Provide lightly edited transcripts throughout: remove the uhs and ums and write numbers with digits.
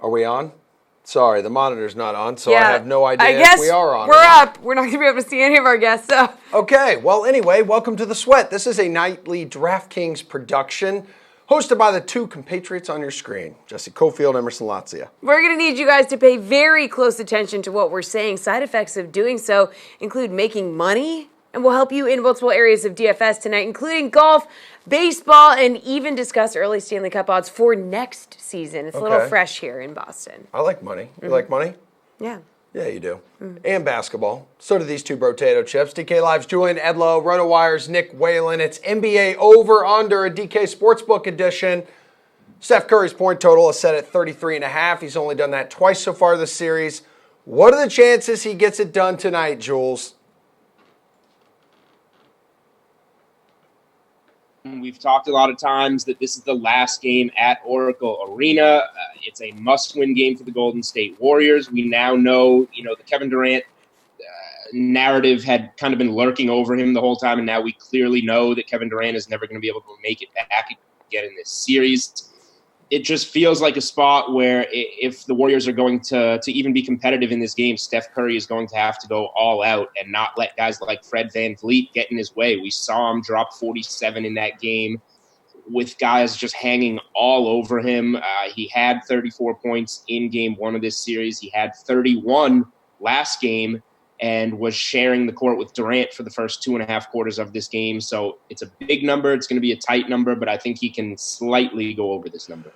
Are we on? Sorry, the monitor's not on, so Yeah, I have no idea I guess if we are on. We're up. We're not going to be able to see any of our guests. So. Okay, well, anyway, welcome to The Sweat. This is a nightly DraftKings production hosted by the two compatriots on your screen, Jessie, Coffield, Emerson, Lotzia. We're going to need you guys to pay very close attention to what we're saying. Side effects of doing so include making money, and we'll help you in multiple areas of DFS tonight, including golf, baseball, and even discuss early Stanley Cup odds for next season. It's a little fresh here in Boston. I like money. You like money? Yeah. Yeah, you do. And basketball. So do these two potato chips. DK Live's Julian Edlow, RotoWire's Nick Whalen. It's NBA over-under, a DK Sportsbook edition. Steph Curry's point total is set at 33.5. He's only done that twice so far this series. What are the chances he gets it done tonight, Jules? We've talked a lot of times that this is the last game at Oracle Arena. It's a must-win game for the Golden State Warriors. We now know, the Kevin Durant narrative had kind of been lurking over him the whole time, and now we clearly know that Kevin Durant is never going to be able to make it back again in this series. It just feels like a spot where if the Warriors are going to even be competitive in this game, Steph Curry is going to have to go all out and not let guys like Fred VanVleet get in his way. We saw him drop 47 in that game with guys just hanging all over him. He had 34 points in game one of this series. He had 31 last game and was sharing the court with Durant for the first 2.5 quarters of this game. So it's a big number. It's going to be a tight number, but I think he can slightly go over this number.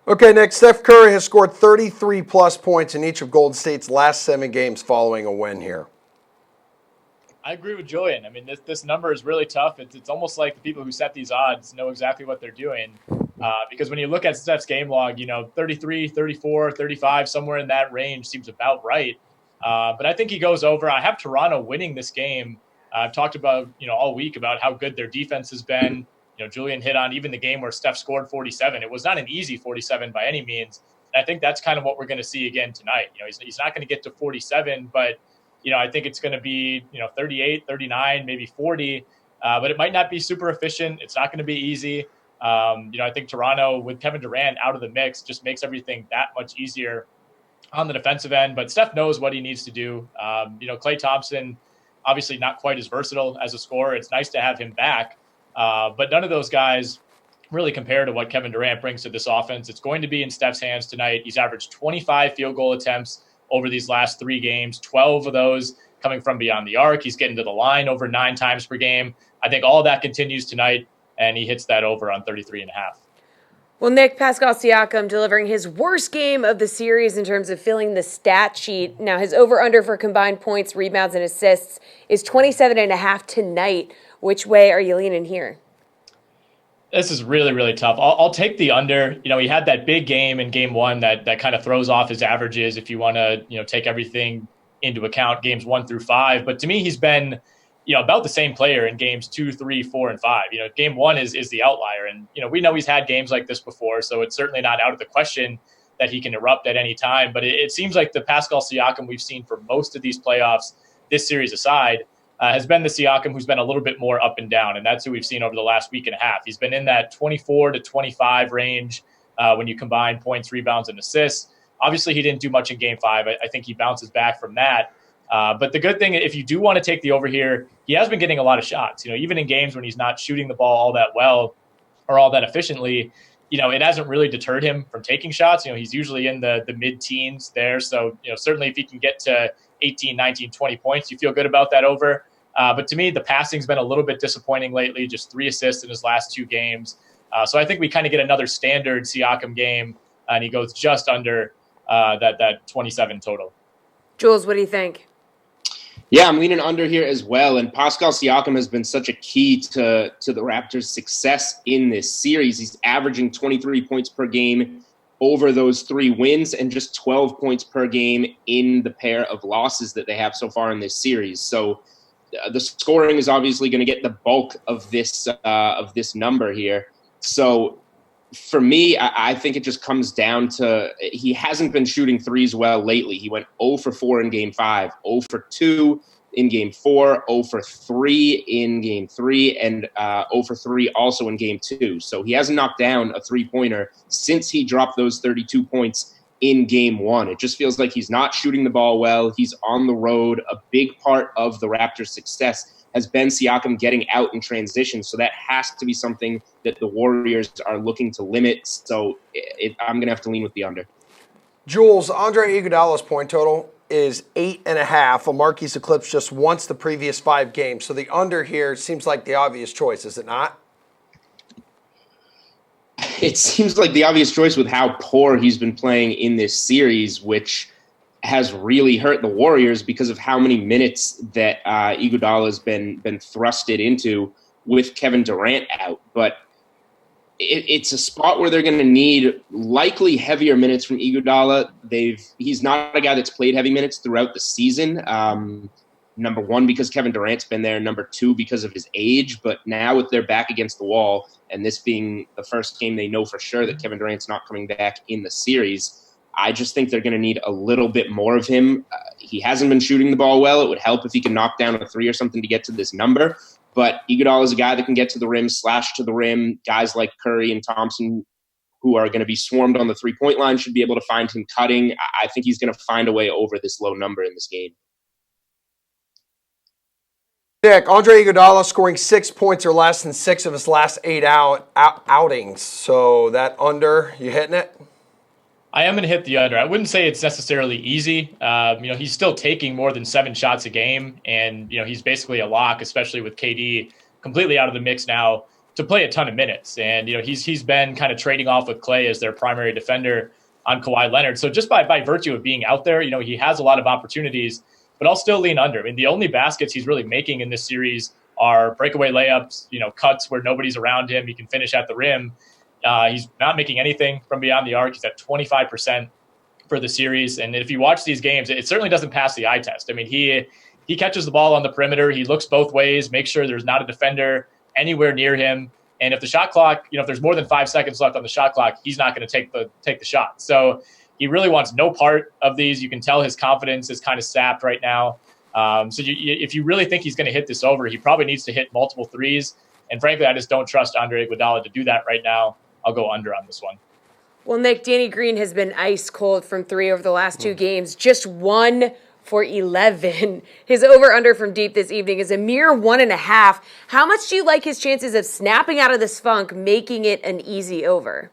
Okay, Nick, Steph Curry has scored 33-plus points in each of Golden State's last 7 games following a win here. I agree with Julian. I mean, this number is really tough. It's almost like the people who set these odds know exactly what they're doing. Because when you look at Steph's game log, 33, 34, 35, somewhere in that range seems about right. But I think he goes over. I have Toronto winning this game. I've talked about, all week about how good their defense has been. Julian hit on even the game where Steph scored 47. It was not an easy 47 by any means. And I think that's kind of what we're going to see again tonight. He's not going to get to 47, but, I think it's going to be, 38, 39, maybe 40. But it might not be super efficient. It's not going to be easy. I think Toronto with Kevin Durant out of the mix just makes everything that much easier on the defensive end, but Steph knows what he needs to do. Klay Thompson, obviously not quite as versatile as a scorer. It's nice to have him back, but none of those guys really compare to what Kevin Durant brings to this offense. It's going to be in Steph's hands tonight. He's averaged 25 field goal attempts over these last 3 games, 12 of those coming from beyond the arc. He's getting to the line over 9 times per game. I think all of that continues tonight, and he hits that over on 33.5. Well, Nick, Pascal Siakam delivering his worst game of the series in terms of filling the stat sheet. Now, his over-under for combined points, rebounds, and assists is 27.5 tonight. Which way are you leaning here? This is really, really tough. I'll take the under. He had that big game in game one that kind of throws off his averages if you want to, take everything into account, games 1 through 5. But to me, he's been about the same player in games 2, 3, 4, and 5. Game 1 is the outlier. And, we know he's had games like this before, so it's certainly not out of the question that he can erupt at any time. But it seems like the Pascal Siakam we've seen for most of these playoffs, this series aside, has been the Siakam who's been a little bit more up and down. And that's who we've seen over the last week and a half. He's been in that 24 to 25 range when you combine points, rebounds, and assists. Obviously, he didn't do much in game 5. I think he bounces back from that. But the good thing, if you do want to take the over here, he has been getting a lot of shots. Even in games when he's not shooting the ball all that well or all that efficiently, it hasn't really deterred him from taking shots. He's usually in the mid-teens there. So, certainly if he can get to 18, 19, 20 points, you feel good about that over. But to me, the passing's been a little bit disappointing lately, just 3 assists in his last 2 games. So I think we kind of get another standard Siakam game, and he goes just under that 27 total. Jules, what do you think? Yeah, I'm leaning under here as well. And Pascal Siakam has been such a key to the Raptors' success in this series. He's averaging 23 points per game over those 3 wins and just 12 points per game in the pair of losses that they have so far in this series. So the scoring is obviously going to get the bulk of this number here. So for me, I think it just comes down to he hasn't been shooting threes well lately. He went 0 for 4 in game 5, 0 for 2 in game 4, 0 for 3 in game 3, and 0 for 3 also in game 2. So he hasn't knocked down a three-pointer since he dropped those 32 points in game one. It just feels like he's not shooting the ball well. He's on the road. A big part of the Raptors' success has been Siakam getting out in transition. So that has to be something that the Warriors are looking to limit. So I'm going to have to lean with the under. Jules, Andre Iguodala's point total is 8.5. Lamarcus eclipsed just once the previous 5 games. So the under here seems like the obvious choice, is it not? It seems like the obvious choice with how poor he's been playing in this series, which has really hurt the Warriors because of how many minutes that Iguodala has been thrusted into with Kevin Durant out. But it's a spot where they're going to need likely heavier minutes from Iguodala. He's not a guy that's played heavy minutes throughout the season. Number one, because Kevin Durant's been there. Number two, because of his age. But now with their back against the wall, and this being the first game they know for sure that Kevin Durant's not coming back in the series, I just think they're going to need a little bit more of him. He hasn't been shooting the ball well. It would help if he can knock down a 3 or something to get to this number. But Iguodala is a guy that can get to the rim, slash to the rim. Guys like Curry and Thompson, who are going to be swarmed on the 3-point line, should be able to find him cutting. I think he's going to find a way over this low number in this game. Nick, Andre Iguodala scoring 6 points or less in 6 of his last 8 outings. So that under, you hitting it? I am going to hit the under. I wouldn't say it's necessarily easy. He's still taking more than 7 shots a game, and he's basically a lock, especially with KD completely out of the mix now, to play a ton of minutes. And he's been kind of trading off with Klay as their primary defender on Kawhi Leonard. So just by virtue of being out there, he has a lot of opportunities. But I'll still lean under. I mean, the only baskets he's really making in this series are breakaway layups, cuts where nobody's around him. He can finish at the rim. He's not making anything from beyond the arc. He's at 25% for the series. And if you watch these games, it certainly doesn't pass the eye test. I mean, he catches the ball on the perimeter. He looks both ways, makes sure there's not a defender anywhere near him. And if the shot clock, if there's more than 5 seconds left on the shot clock, he's not going to take the shot. So he really wants no part of these. You can tell his confidence is kind of sapped right now. If you really think he's going to hit this over, he probably needs to hit multiple threes. And frankly, I just don't trust Andre Iguodala to do that right now. I'll go under on this one. Well, Nick, Danny Green has been ice cold from 3 over the last 2 games. Just 1 for 11. His over-under from deep this evening is a mere 1.5. How much do you like his chances of snapping out of this funk, making it an easy over?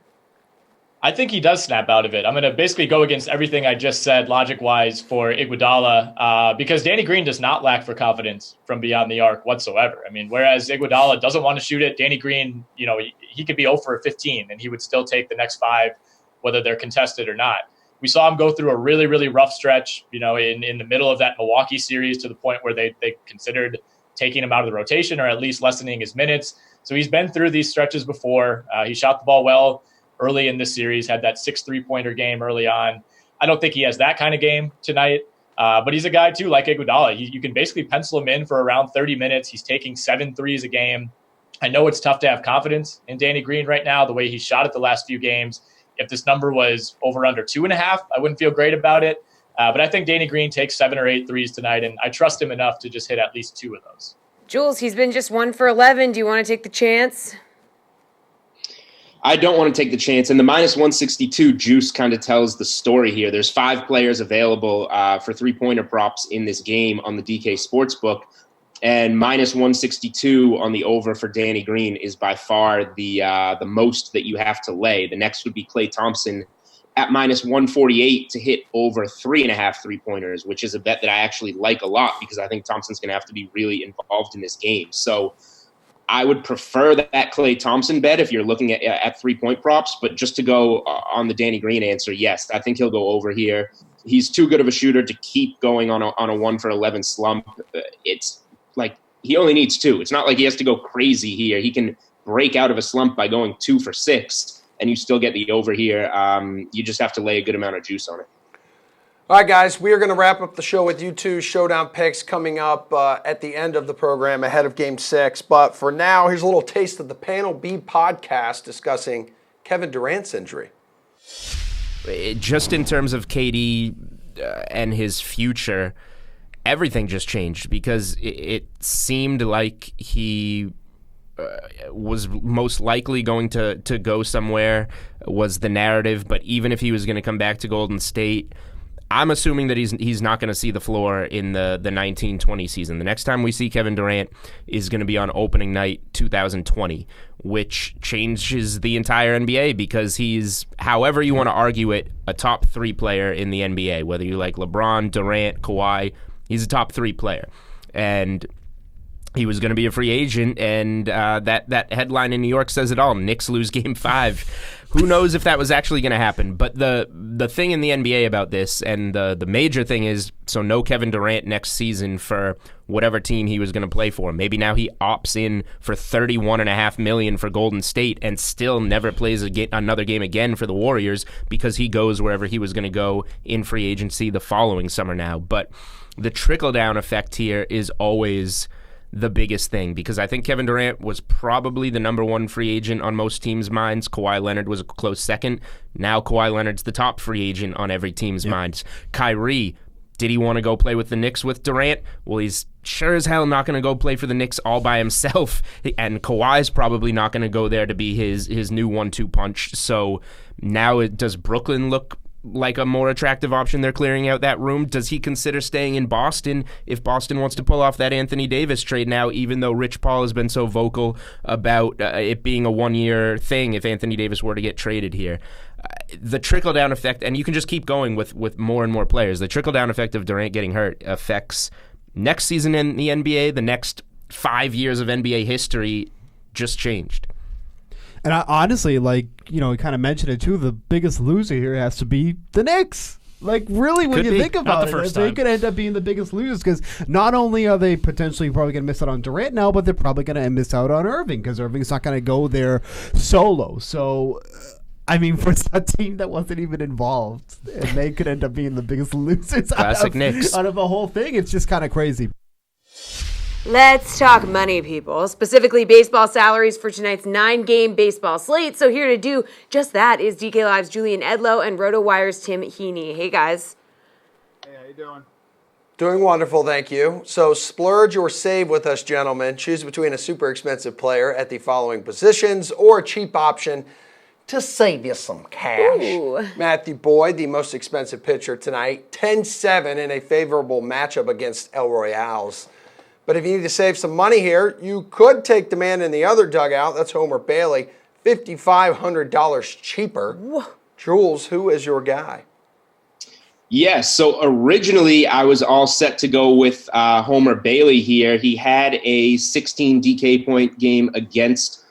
I think he does snap out of it. I'm going to basically go against everything I just said logic-wise for Iguodala because Danny Green does not lack for confidence from beyond the arc whatsoever. I mean, whereas Iguodala doesn't want to shoot it, Danny Green, he could be 0 for 15 and he would still take the next 5, whether they're contested or not. We saw him go through a really, really rough stretch, in the middle of that Milwaukee series to the point where they considered taking him out of the rotation or at least lessening his minutes. So he's been through these stretches before. He shot the ball well early in this series, had that 6 3-pointer game early on. I don't think he has that kind of game tonight, but he's a guy, too, like Iguodala. You can basically pencil him in for around 30 minutes. He's taking 7 threes a game. I know it's tough to have confidence in Danny Green right now, the way he shot it the last few games. If this number was over under 2.5, I wouldn't feel great about it. But I think Danny Green takes 7 or 8 threes tonight, and I trust him enough to just hit at least 2 of those. Jules, he's been just 1 for 11. Do you want to take the chance? I don't want to take the chance. And the minus 162 juice kind of tells the story here. There's 5 players available for 3-pointer props in this game on the DK Sportsbook. And minus 162 on the over for Danny Green is by far the most that you have to lay. The next would be Klay Thompson at minus 148 to hit over 3.5 3-pointers, which is a bet that I actually like a lot because I think Thompson's going to have to be really involved in this game. So I would prefer that Klay Thompson bet if you're looking at 3-point props, but just to go on the Danny Green answer, yes, I think he'll go over here. He's too good of a shooter to keep going on a 1 for 11 slump. It's like he only needs 2. It's not like he has to go crazy here. He can break out of a slump by going 2 for 6, and you still get the over here. You just have to lay a good amount of juice on it. All right, guys, we are going to wrap up the show with you two Showdown picks coming up at the end of the program ahead of Game 6. But for now, here's a little taste of the Panel B podcast discussing Kevin Durant's injury. Just in terms of KD and his future, everything just changed because it seemed like he was most likely going to go somewhere, was the narrative. But even if he was going to come back to Golden State, I'm assuming that he's not going to see the floor in the 19-20 season. The next time we see Kevin Durant is going to be on opening night 2020, which changes the entire NBA because he's, however you want to argue it, a top 3 player in the NBA. Whether you like LeBron, Durant, Kawhi, he's a top 3 player. And he was going to be a free agent, and that headline in New York says it all. Knicks lose Game 5. Who knows if that was actually going to happen? But the thing in the NBA about this, and the major thing is, so no Kevin Durant next season for whatever team he was going to play for. Maybe now he opts in for $31.5 million for Golden State and still never plays another game again for the Warriors because he goes wherever he was going to go in free agency the following summer now. But the trickle-down effect here is always the biggest thing, because I think Kevin Durant was probably the number 1 free agent on most teams' minds. Kawhi Leonard was a close second. Now Kawhi Leonard's the top free agent on every team's minds. Kyrie, did he want to go play with the Knicks with Durant? Well, he's sure as hell not going to go play for the Knicks all by himself, and Kawhi's probably not going to go there to be his new 1-2 punch. So now does Brooklyn look like a more attractive option? They're clearing out that room. Does he consider staying in Boston if Boston wants to pull off that Anthony Davis trade now, even though Rich Paul has been so vocal about it being a 1-year thing if Anthony Davis were to get traded here? The trickle-down effect, and you can just keep going with more and more players, the trickle-down effect of Durant getting hurt affects next season in the NBA. The next 5 years of NBA history just changed. And I honestly, we kind of mentioned it too, the biggest loser here has to be the Knicks. Really, when you think about it, they could end up being the biggest losers because not only are they potentially probably going to miss out on Durant now, but they're probably going to miss out on Irving because Irving's not going to go there solo. So, for a team that wasn't even involved, and they could end up being the biggest losers out of the whole thing. It's just kind of crazy. Let's talk money, people, specifically baseball salaries for tonight's 9-game baseball slate. So here to do just that is DK Live's Julian Edlow and RotoWire's Tim Heaney. Hey, guys. Hey, how you doing? Doing wonderful, thank you. So splurge or save with us, gentlemen. Choose between a super expensive player at the following positions or a cheap option to save you some cash. Ooh. Matthew Boyd, the most expensive pitcher tonight, 10-7 in a favorable matchup against El Royales. But if you need to save some money here, you could take the man in the other dugout. That's Homer Bailey, $5,500 cheaper. Whoa. Jules, who is your guy? Yes, so originally I was all set to go with Homer Bailey here. He had a 16 DK point game against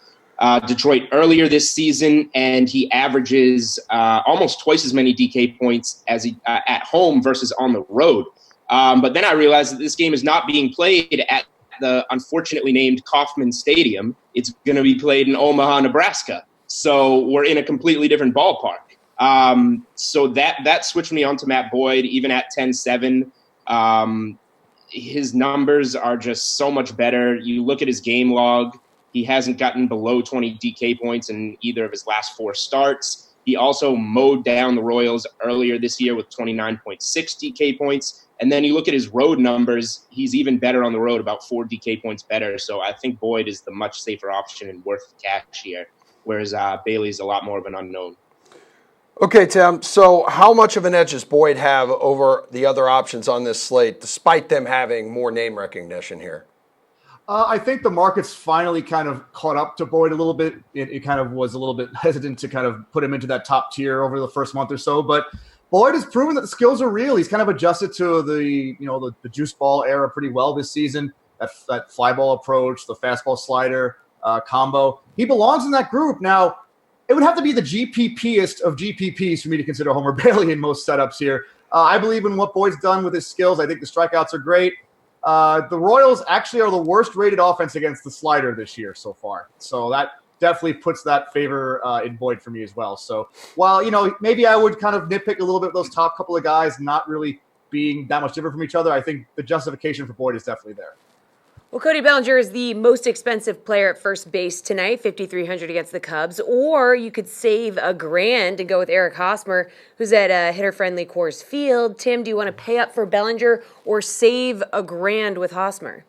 Detroit earlier this season, and he averages almost twice as many DK points as he at home versus on the road. But then I realized that this game is not being played at the unfortunately named Kauffman Stadium. It's going to be played in Omaha, Nebraska. So we're in a completely different ballpark. So that switched me on to Matt Boyd, even at 10-7. His numbers are just so much better. You look at his game log. He hasn't gotten below 20 DK points in either of his last 4 starts. He also mowed down the Royals earlier this year with 29.6 DK points. And then you look at his road numbers, he's even better on the road, about 4 DK points better. So I think Boyd is the much safer option and worth the cash here, whereas Bailey's a lot more of an unknown. Okay, Tim, so how much of an edge does Boyd have over the other options on this slate, despite them having more name recognition here? I think the market's finally kind of caught up to Boyd a little bit. It kind of was a little bit hesitant to kind of put him into that top tier over the first month or so, but Boyd has proven that the skills are real. He's kind of adjusted to the juice ball era pretty well this season. That fly ball approach, the fastball slider combo. He belongs in that group. Now, it would have to be the GPPest of GPPs for me to consider Homer Bailey in most setups here. I believe in what Boyd's done with his skills. I think the strikeouts are great. The Royals actually are the worst rated offense against the slider this year so far. So that definitely puts that favor in Boyd for me as well. So while, maybe I would kind of nitpick a little bit those top couple of guys not really being that much different from each other, I think the justification for Boyd is definitely there. Well, Cody Bellinger is the most expensive player at first base tonight, $5,300 against the Cubs. Or you could save $1,000 and go with Eric Hosmer, who's at hitter-friendly Coors Field. Tim, do you want to pay up for Bellinger or save $1,000 with Hosmer?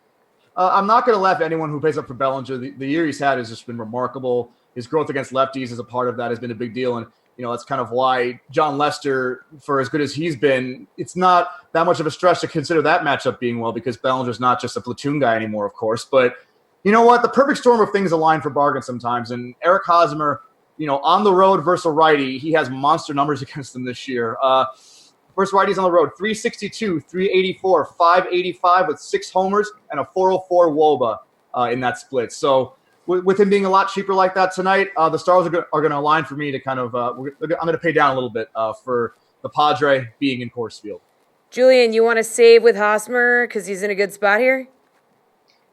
I'm not going to laugh at anyone who pays up for Bellinger. The year he's had has just been remarkable. His growth against lefties as a part of that has been a big deal. And, that's kind of why John Lester, for as good as he's been, it's not that much of a stretch to consider that matchup being well because Bellinger's not just a platoon guy anymore, of course. But you know what? The perfect storm of things align for bargains sometimes. And Eric Hosmer, on the road versus a righty, he has monster numbers against them this year. Versus righties on the road, 362, 384, 585 with 6 homers and a 404 WOBA in that split. So with him being a lot cheaper like that tonight, the stars are going to align for me to kind of I'm going to pay down a little bit for the Padre being in Coors Field. Julian, you want to save with Hosmer because he's in a good spot here?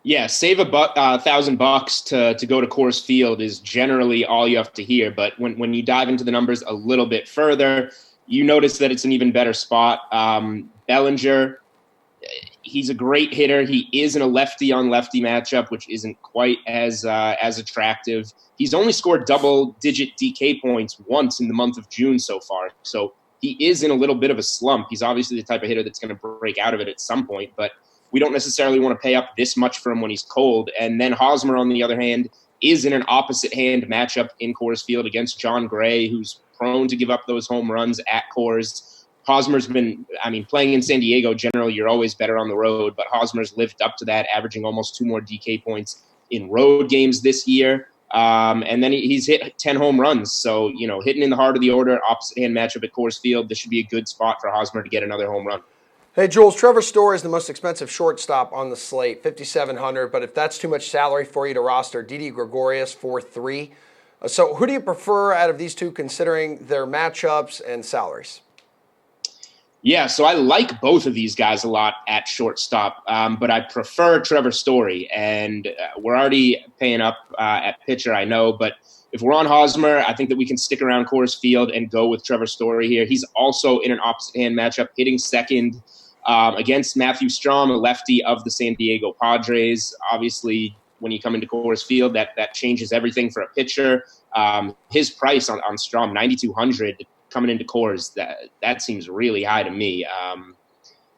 Yeah, save $1,000 to go to Coors Field is generally all you have to hear. But when you dive into the numbers a little bit further, you notice that it's an even better spot. Bellinger, he's a great hitter. He is in a lefty-on-lefty matchup, which isn't quite as attractive. He's only scored double-digit DK points once in the month of June so far. So he is in a little bit of a slump. He's obviously the type of hitter that's going to break out of it at some point, but we don't necessarily want to pay up this much for him when he's cold. And then Hosmer, on the other hand, is in an opposite-hand matchup in Coors Field against John Gray, who's prone to give up those home runs at Coors. Hosmer's been, playing in San Diego, generally you're always better on the road, but Hosmer's lived up to that, averaging almost 2 more DK points in road games this year. And then he's hit 10 home runs. So, hitting in the heart of the order, opposite-hand matchup at Coors Field, this should be a good spot for Hosmer to get another home run. Hey, Jules, Trevor Story is the most expensive shortstop on the slate, $5,700. But if that's too much salary for you to roster, Didi Gregorius, 4.3. So who do you prefer out of these two considering their matchups and salaries? Yeah, so I like both of these guys a lot at shortstop, but I prefer Trevor Story. And we're already paying up at pitcher, I know. But if we're on Hosmer, I think that we can stick around Coors Field and go with Trevor Story here. He's also in an opposite-hand matchup, hitting second against Matthew Strahm, a lefty of the San Diego Padres. Obviously, when you come into Coors Field, that changes everything for a pitcher. His price on Strahm, $9,200 coming into Coors, that seems really high to me.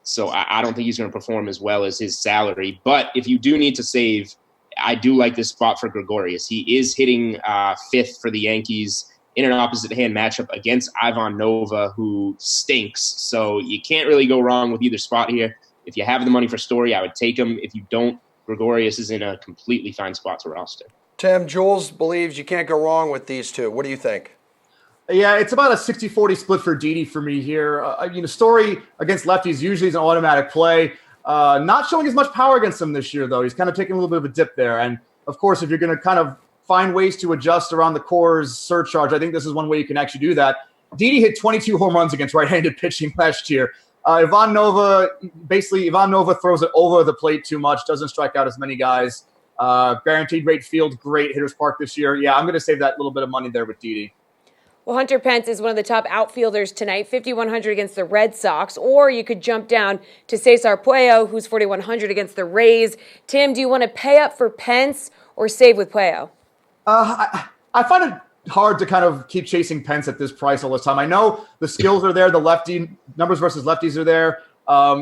So I don't think he's going to perform as well as his salary. But if you do need to save, I do like this spot for Gregorius. He is hitting fifth for the Yankees in an opposite-hand matchup against Ivan Nova, who stinks. So you can't really go wrong with either spot here. If you have the money for Story, I would take him. If you don't, Gregorius is in a completely fine spot to roster. Tim, Jules believes you can't go wrong with these two. What do you think? Yeah, it's about a 60-40 split for Didi for me here. Story against lefties usually is an automatic play. Not showing as much power against him this year, though. He's kind of taking a little bit of a dip there. And, of course, if you're going to kind of find ways to adjust around the Coors surcharge, I think this is one way you can actually do that. Didi hit 22 home runs against right-handed pitching last year. Ivan Nova throws it over the plate too much, doesn't strike out as many guys. Guaranteed rate field, great hitter's park this year. Yeah, I'm going to save that little bit of money there with Didi. Well, Hunter Pence is one of the top outfielders tonight, 5,100 against the Red Sox. Or you could jump down to Cesar Puello, who's 4,100 against the Rays. Tim, do you want to pay up for Pence or save with Puello? I find it hard to kind of keep chasing Pence at this price all the time. I know the skills are there, the lefty numbers versus lefties are there.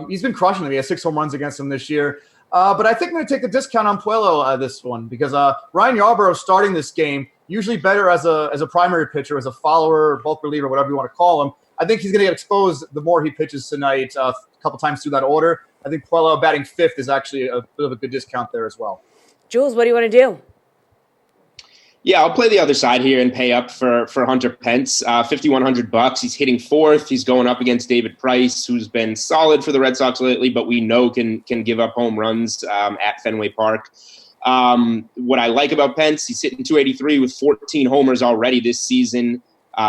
He's been crushing them. He has 6 home runs against him this year. But I think I'm going to take the discount on Puello this one because Ryan Yarbrough starting this game, usually better as a primary pitcher, as a follower, bulk reliever, whatever you want to call him. I think he's going to get exposed the more he pitches tonight a couple times through that order. I think Puello batting 5th is actually a bit of a good discount there as well. Jules, what do you want to do? Yeah, I'll play the other side here and pay up for Hunter Pence. $5,100. He's hitting 4th. He's going up against David Price, who's been solid for the Red Sox lately, but we know can give up home runs at Fenway Park. What I like about Pence, he's hitting 283 with 14 homers already this season.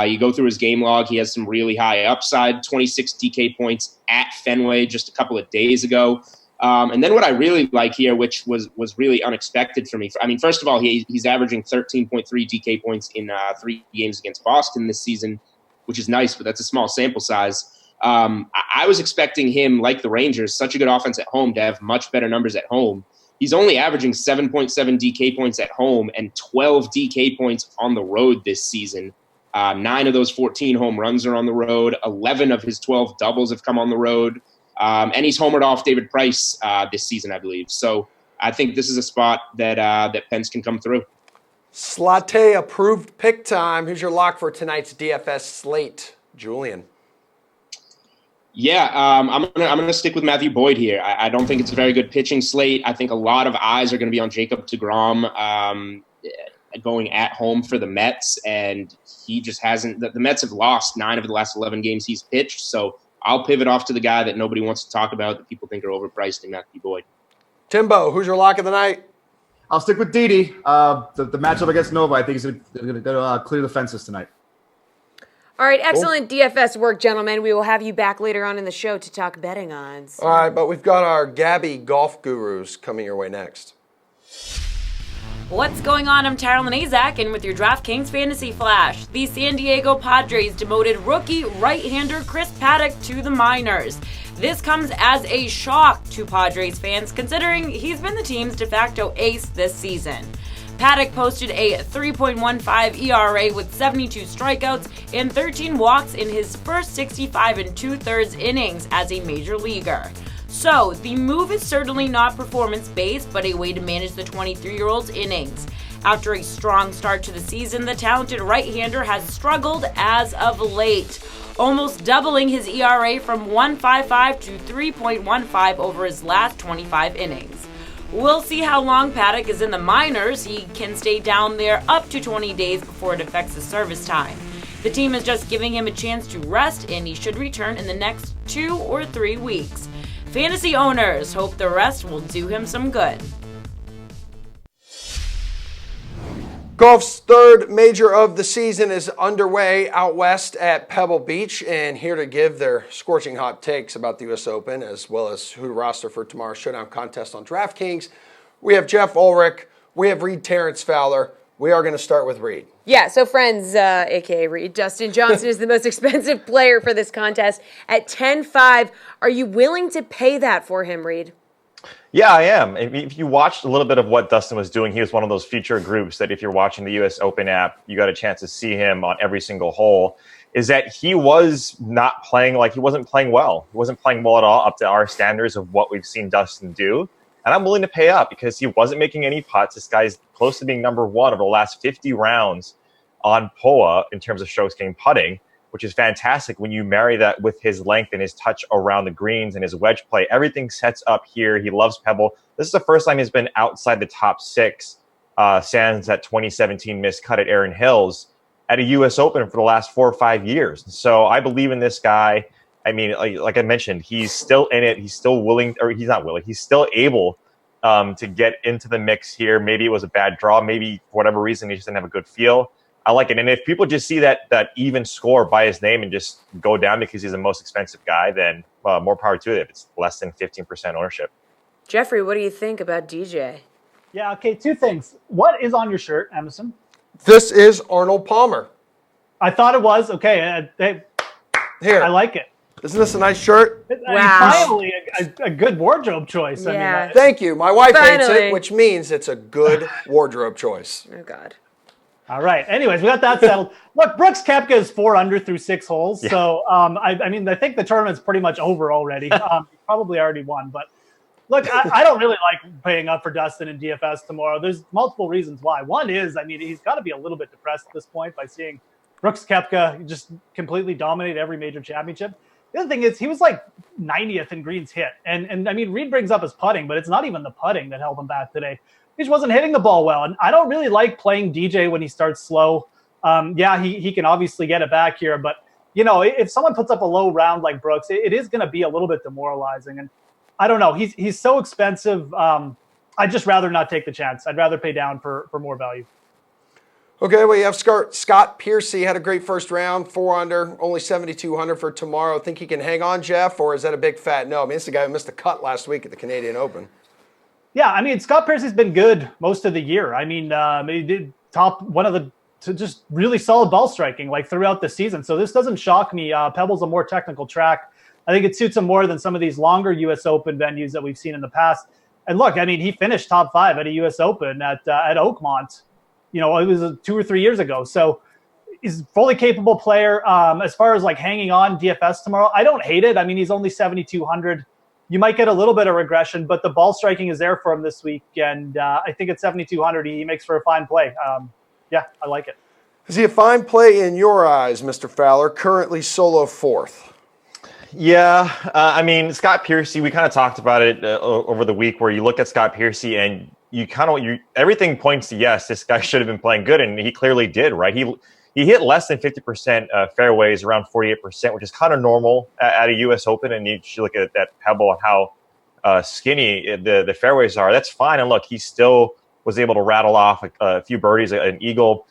You go through his game log, he has some really high upside, 26 DK points at Fenway just a couple of days ago. And then what I really like here, which was really unexpected for me. First of all, he's averaging 13.3 DK points in 3 games against Boston this season, which is nice, but that's a small sample size. I was expecting him, like the Rangers, such a good offense at home, to have much better numbers at home. He's only averaging 7.7 DK points at home and 12 DK points on the road this season. 9 of those 14 home runs are on the road. 11 of his 12 doubles have come on the road. And he's homered off David Price this season, I believe. So I think this is a spot that Pence can come through. Slate approved pick time. Who's your lock for tonight's DFS slate, Julian? Yeah, I'm gonna stick with Matthew Boyd here. I don't think it's a very good pitching slate. I think a lot of eyes are going to be on Jacob deGrom going at home for the Mets, and he just hasn't. The Mets have lost 9 of the last 11 games he's pitched. So I'll pivot off to the guy that nobody wants to talk about, that people think are overpriced, in Matthew Boyd. Timbo, who's your lock of the night? I'll stick with Didi. The matchup against Nova, I think, is going to clear the fences tonight. All right, excellent DFS work, gentlemen. We will have you back later on in the show to talk betting odds. All right, but we've got our Gabby golf gurus coming your way next. What's going on? I'm Tyrell Nazak, and with your DraftKings Fantasy Flash. The San Diego Padres demoted rookie right-hander Chris Paddack to the minors. This comes as a shock to Padres fans, considering he's been the team's de facto ace this season. Paddack posted a 3.15 ERA with 72 strikeouts and 13 walks in his first 65 2/3 innings as a major leaguer. So, the move is certainly not performance-based, but a way to manage the 23-year-old's innings. After a strong start to the season, the talented right-hander has struggled as of late, almost doubling his ERA from 1.55 to 3.15 over his last 25 innings. We'll see how long Paddack is in the minors. He can stay down there up to 20 days before it affects his service time. The team is just giving him a chance to rest, and he should return in the next 2 or 3 weeks. Fantasy owners hope the rest will do him some good. Golf's third major of the season is underway out west at Pebble Beach, and here to give their scorching hot takes about the U.S. Open, as well as who to roster for tomorrow's Showdown contest on DraftKings, we have Jeff Ulrich, we have Reed Terrence Fowler. We are going to start with Reed. Yeah, so friends, a.k.a. Reed, Dustin Johnson is the most expensive player for this contest at 10-5. Are you willing to pay that for him, Reed? Yeah, I am. If you watched a little bit of what Dustin was doing, he was one of those feature groups that if you're watching the U.S. Open app, you got a chance to see him on every single hole, is that he was not playing like he wasn't playing well. He wasn't playing well at all up to our standards of what we've seen Dustin do. And I'm willing to pay up because he wasn't making any putts. This guy's close to being number 1 over the last 50 rounds on POA in terms of strokes gained putting, which is fantastic when you marry that with his length and his touch around the greens and his wedge play. Everything sets up here. He loves Pebble. This is the first time he's been outside the top 6, sans that 2017 missed cut at Erin Hills at a U.S. Open for the last 4 or 5 years. So I believe in this guy. I mean, like I mentioned, he's still in it. He's still willing, or he's not willing. He's still able to get into the mix here. Maybe it was a bad draw. Maybe for whatever reason, he just didn't have a good feel. I like it. And if people just see that even score by his name and just go down because he's the most expensive guy, then more power to it if it's less than 15% ownership. Jeffrey, what do you think about DJ? Yeah, okay, 2 things. What is on your shirt, Emerson? This is Arnold Palmer. I thought it was. Okay, Here. I like it. Isn't this a nice shirt? Wow. Finally, a good wardrobe choice. Yeah. I mean, Thank you. My wife hates Finally. it, which means it's a good wardrobe choice. Oh, God. all right. Anyways, we got that settled. Look, Brooks Koepka is 4 under through 6 holes. Yeah. So, I mean, I think the tournament's pretty much over already. He probably already won. But, look, I don't really like paying up for Dustin in DFS tomorrow. There's multiple reasons why. One is, I mean, he's got to be a little bit depressed at this point by seeing Brooks Koepka just completely dominate every major championship. The other thing is he was like 90th in greens hit. And I mean, Reed brings up his putting, but it's not even the putting that held him back today. He just wasn't hitting the ball well. And I don't really like playing DJ when he starts slow. Yeah, he can obviously get it back here. But, you know, if someone puts up a low round like Brooks, it is going to be a little bit demoralizing. And I don't know. He's so expensive. I'd just rather not take the chance. I'd rather pay down for more value. Okay, well, you have Scott Piercy, had a great first round, 4 under, only 7,200 for tomorrow. Think he can hang on, Jeff, or is that a big fat no? I mean, it's the guy who missed the cut last week at the Canadian Open. Yeah, I mean, Scott Piercy's been good most of the year. I mean, he did top one of the just really solid ball striking like throughout the season. So this doesn't shock me. Pebble's a more technical track. I think it suits him more than some of these longer U.S. Open venues that we've seen in the past. And look, I mean, he finished top 5 at a U.S. Open at Oakmont. You know, it was 2 or 3 years ago. So he's a fully capable player. As far as like hanging on DFS tomorrow, I don't hate it. I mean, he's only 7,200. you might get a little bit of regression, but the ball striking is there for him this week. And I think at 7,200, he makes for a fine play. Yeah, I like it. Is he a fine play in your eyes, Mr. Fowler? Currently solo fourth. Yeah, I mean, Scott Piercy, we kind of talked about it over the week where you look at Scott Piercy and everything points to, yes, this guy should have been playing good, and he clearly did, right? He hit less than 50% fairways, around 48%, which is kind of normal at a U.S. Open, and you should look at that pebble and how skinny the fairways are. That's fine, and look, he still was able to rattle off a few birdies, an eagle.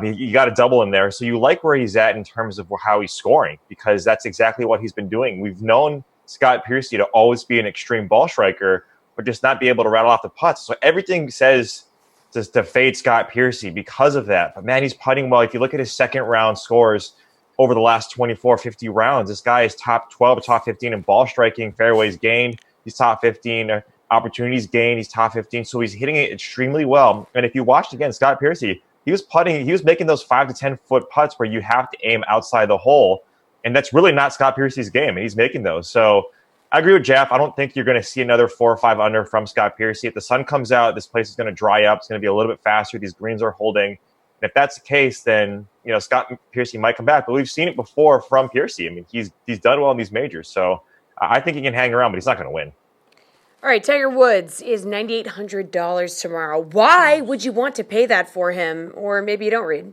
You got to double him there. So you like where he's at in terms of how he's scoring, because that's exactly what he's been doing. We've known Scott Piercy to always be an extreme ball striker, but just not be able to rattle off the putts. So everything says to fade Scott Piercy because of that. But man, he's putting well. If you look at his second round scores over the last 24, 50 rounds, this guy is top 12, top 15 in ball striking, fairways gained. He's top 15, opportunities gained. He's top 15. So he's hitting it extremely well. And if you watched again, Scott Piercy, he was making those 5 to 10 foot putts where you have to aim outside the hole. And that's really not Scott Piercy's game. And he's making those. So I agree with Jeff. I don't think you're going to see another 4 or 5 under from Scott Piercy. If the sun comes out, this place is going to dry up. It's going to be a little bit faster. These greens are holding. And if that's the case, then, Scott Piercy might come back. But we've seen it before from Piercy. I mean, he's done well in these majors. So I think he can hang around, but he's not going to win. All right, Tiger Woods is $9,800 tomorrow. Why would you want to pay that for him? Or maybe you don't, Reed.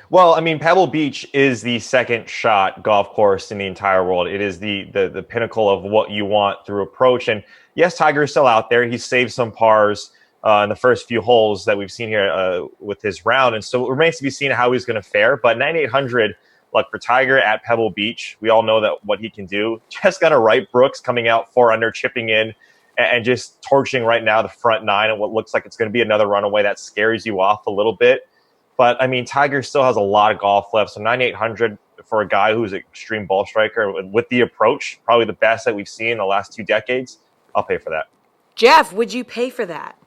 Well, I mean, Pebble Beach is the second shot golf course in the entire world. It is the pinnacle of what you want through approach. And yes, Tiger is still out there. He saved some pars in the first few holes that we've seen here with his round. And so it remains to be seen how he's going to fare. But 9,800, look, for Tiger at Pebble Beach, we all know that what he can do. Just got a right Brooks coming out 4 under, chipping in, and just torching right now the front 9 and what looks like it's going to be another runaway. That scares you off a little bit. But, I mean, Tiger still has a lot of golf left. So 9,800 for a guy who's an extreme ball striker with the approach, probably the best that we've seen in the last 2 decades, I'll pay for that. Jeff, would you pay for that?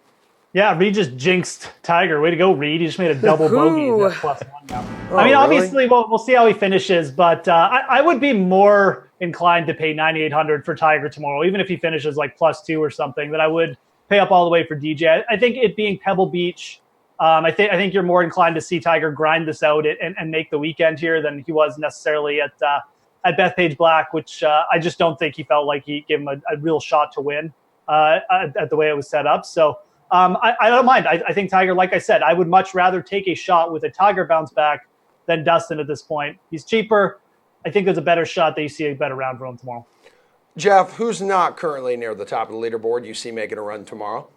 Yeah, Reed just jinxed Tiger. Way to go, Reed. He just made a double bogey. He's at +1 now. Oh, I mean, really? obviously, we'll see how he finishes, but I would be more inclined to pay 9,800 for Tiger tomorrow, even if he finishes like +2 or something, that I would pay up all the way for DJ. I think it being Pebble Beach, I think you're more inclined to see Tiger grind this out and make the weekend here than he was necessarily at Bethpage Black, which I just don't think he felt like he gave him a real shot to win at the way it was set up. So I don't mind. I think Tiger, like I said, I would much rather take a shot with a Tiger bounce back than Dustin at this point. He's cheaper. I think there's a better shot that you see a better round for him tomorrow. Jeff, who's not currently near the top of the leaderboard you see making a run tomorrow?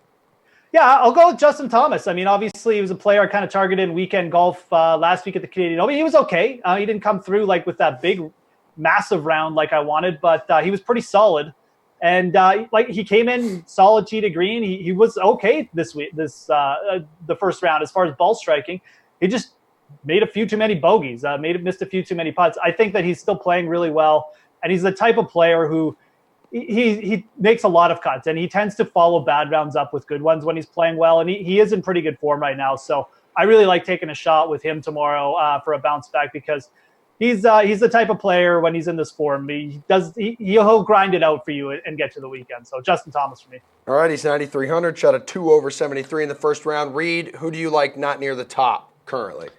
Yeah, I'll go with Justin Thomas. I mean, obviously, he was a player I kind of targeted in weekend golf last week at the Canadian Open. He was okay. He didn't come through like with that big, massive round like I wanted, but he was pretty solid. And he came in solid tee to green. He was okay this week, the first round as far as ball striking. He just made a few too many bogeys, missed a few too many putts. I think that he's still playing really well, and he's the type of player who he makes a lot of cuts, and he tends to follow bad rounds up with good ones when he's playing well, and he is in pretty good form right now. So I really like taking a shot with him tomorrow for a bounce back, because he's the type of player when he's in this form, he'll grind it out for you and get to the weekend. So Justin Thomas for me. All right, he's 9,300, shot a 2 over 73 in the first round. Reed, who do you like not near the top currently?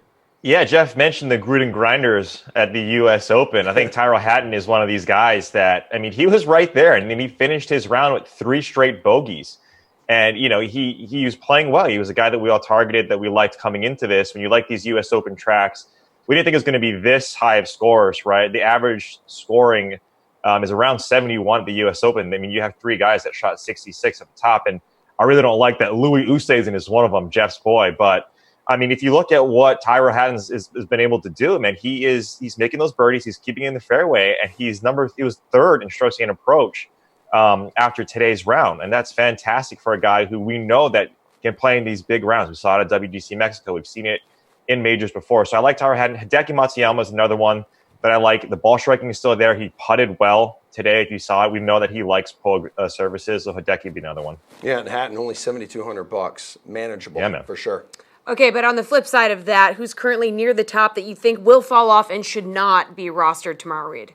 Yeah, Jeff mentioned the Gruden grinders at the U.S. Open. I think Tyrrell Hatton is one of these guys that, I mean, he was right there, and then he finished his round with 3 straight bogeys. And, he was playing well. He was a guy that we all targeted, that we liked coming into this. When you like these U.S. Open tracks, we didn't think it was going to be this high of scores, right? The average scoring is around 71 at the U.S. Open. I mean, you have 3 guys that shot 66 at the top, and I really don't like that Louis Oosthuizen is one of them, Jeff's boy. But I mean, if you look at what Tyrrell Hatton has been able to do, man, he's making those birdies, he's keeping in the fairway, and he was 3rd in strokes gained approach after today's round, and that's fantastic for a guy who we know that can play in these big rounds. We saw it at WGC Mexico, we've seen it in majors before. So I like Tyrrell Hatton. Hideki Matsuyama is another one that I like. The ball striking is still there. He putted well today. If you saw it, we know that he likes pull services. So Hideki would be another one. Yeah, and Hatton only $7,200, manageable, yeah, man, for sure. Okay, but on the flip side of that, who's currently near the top that you think will fall off and should not be rostered tomorrow, Reed?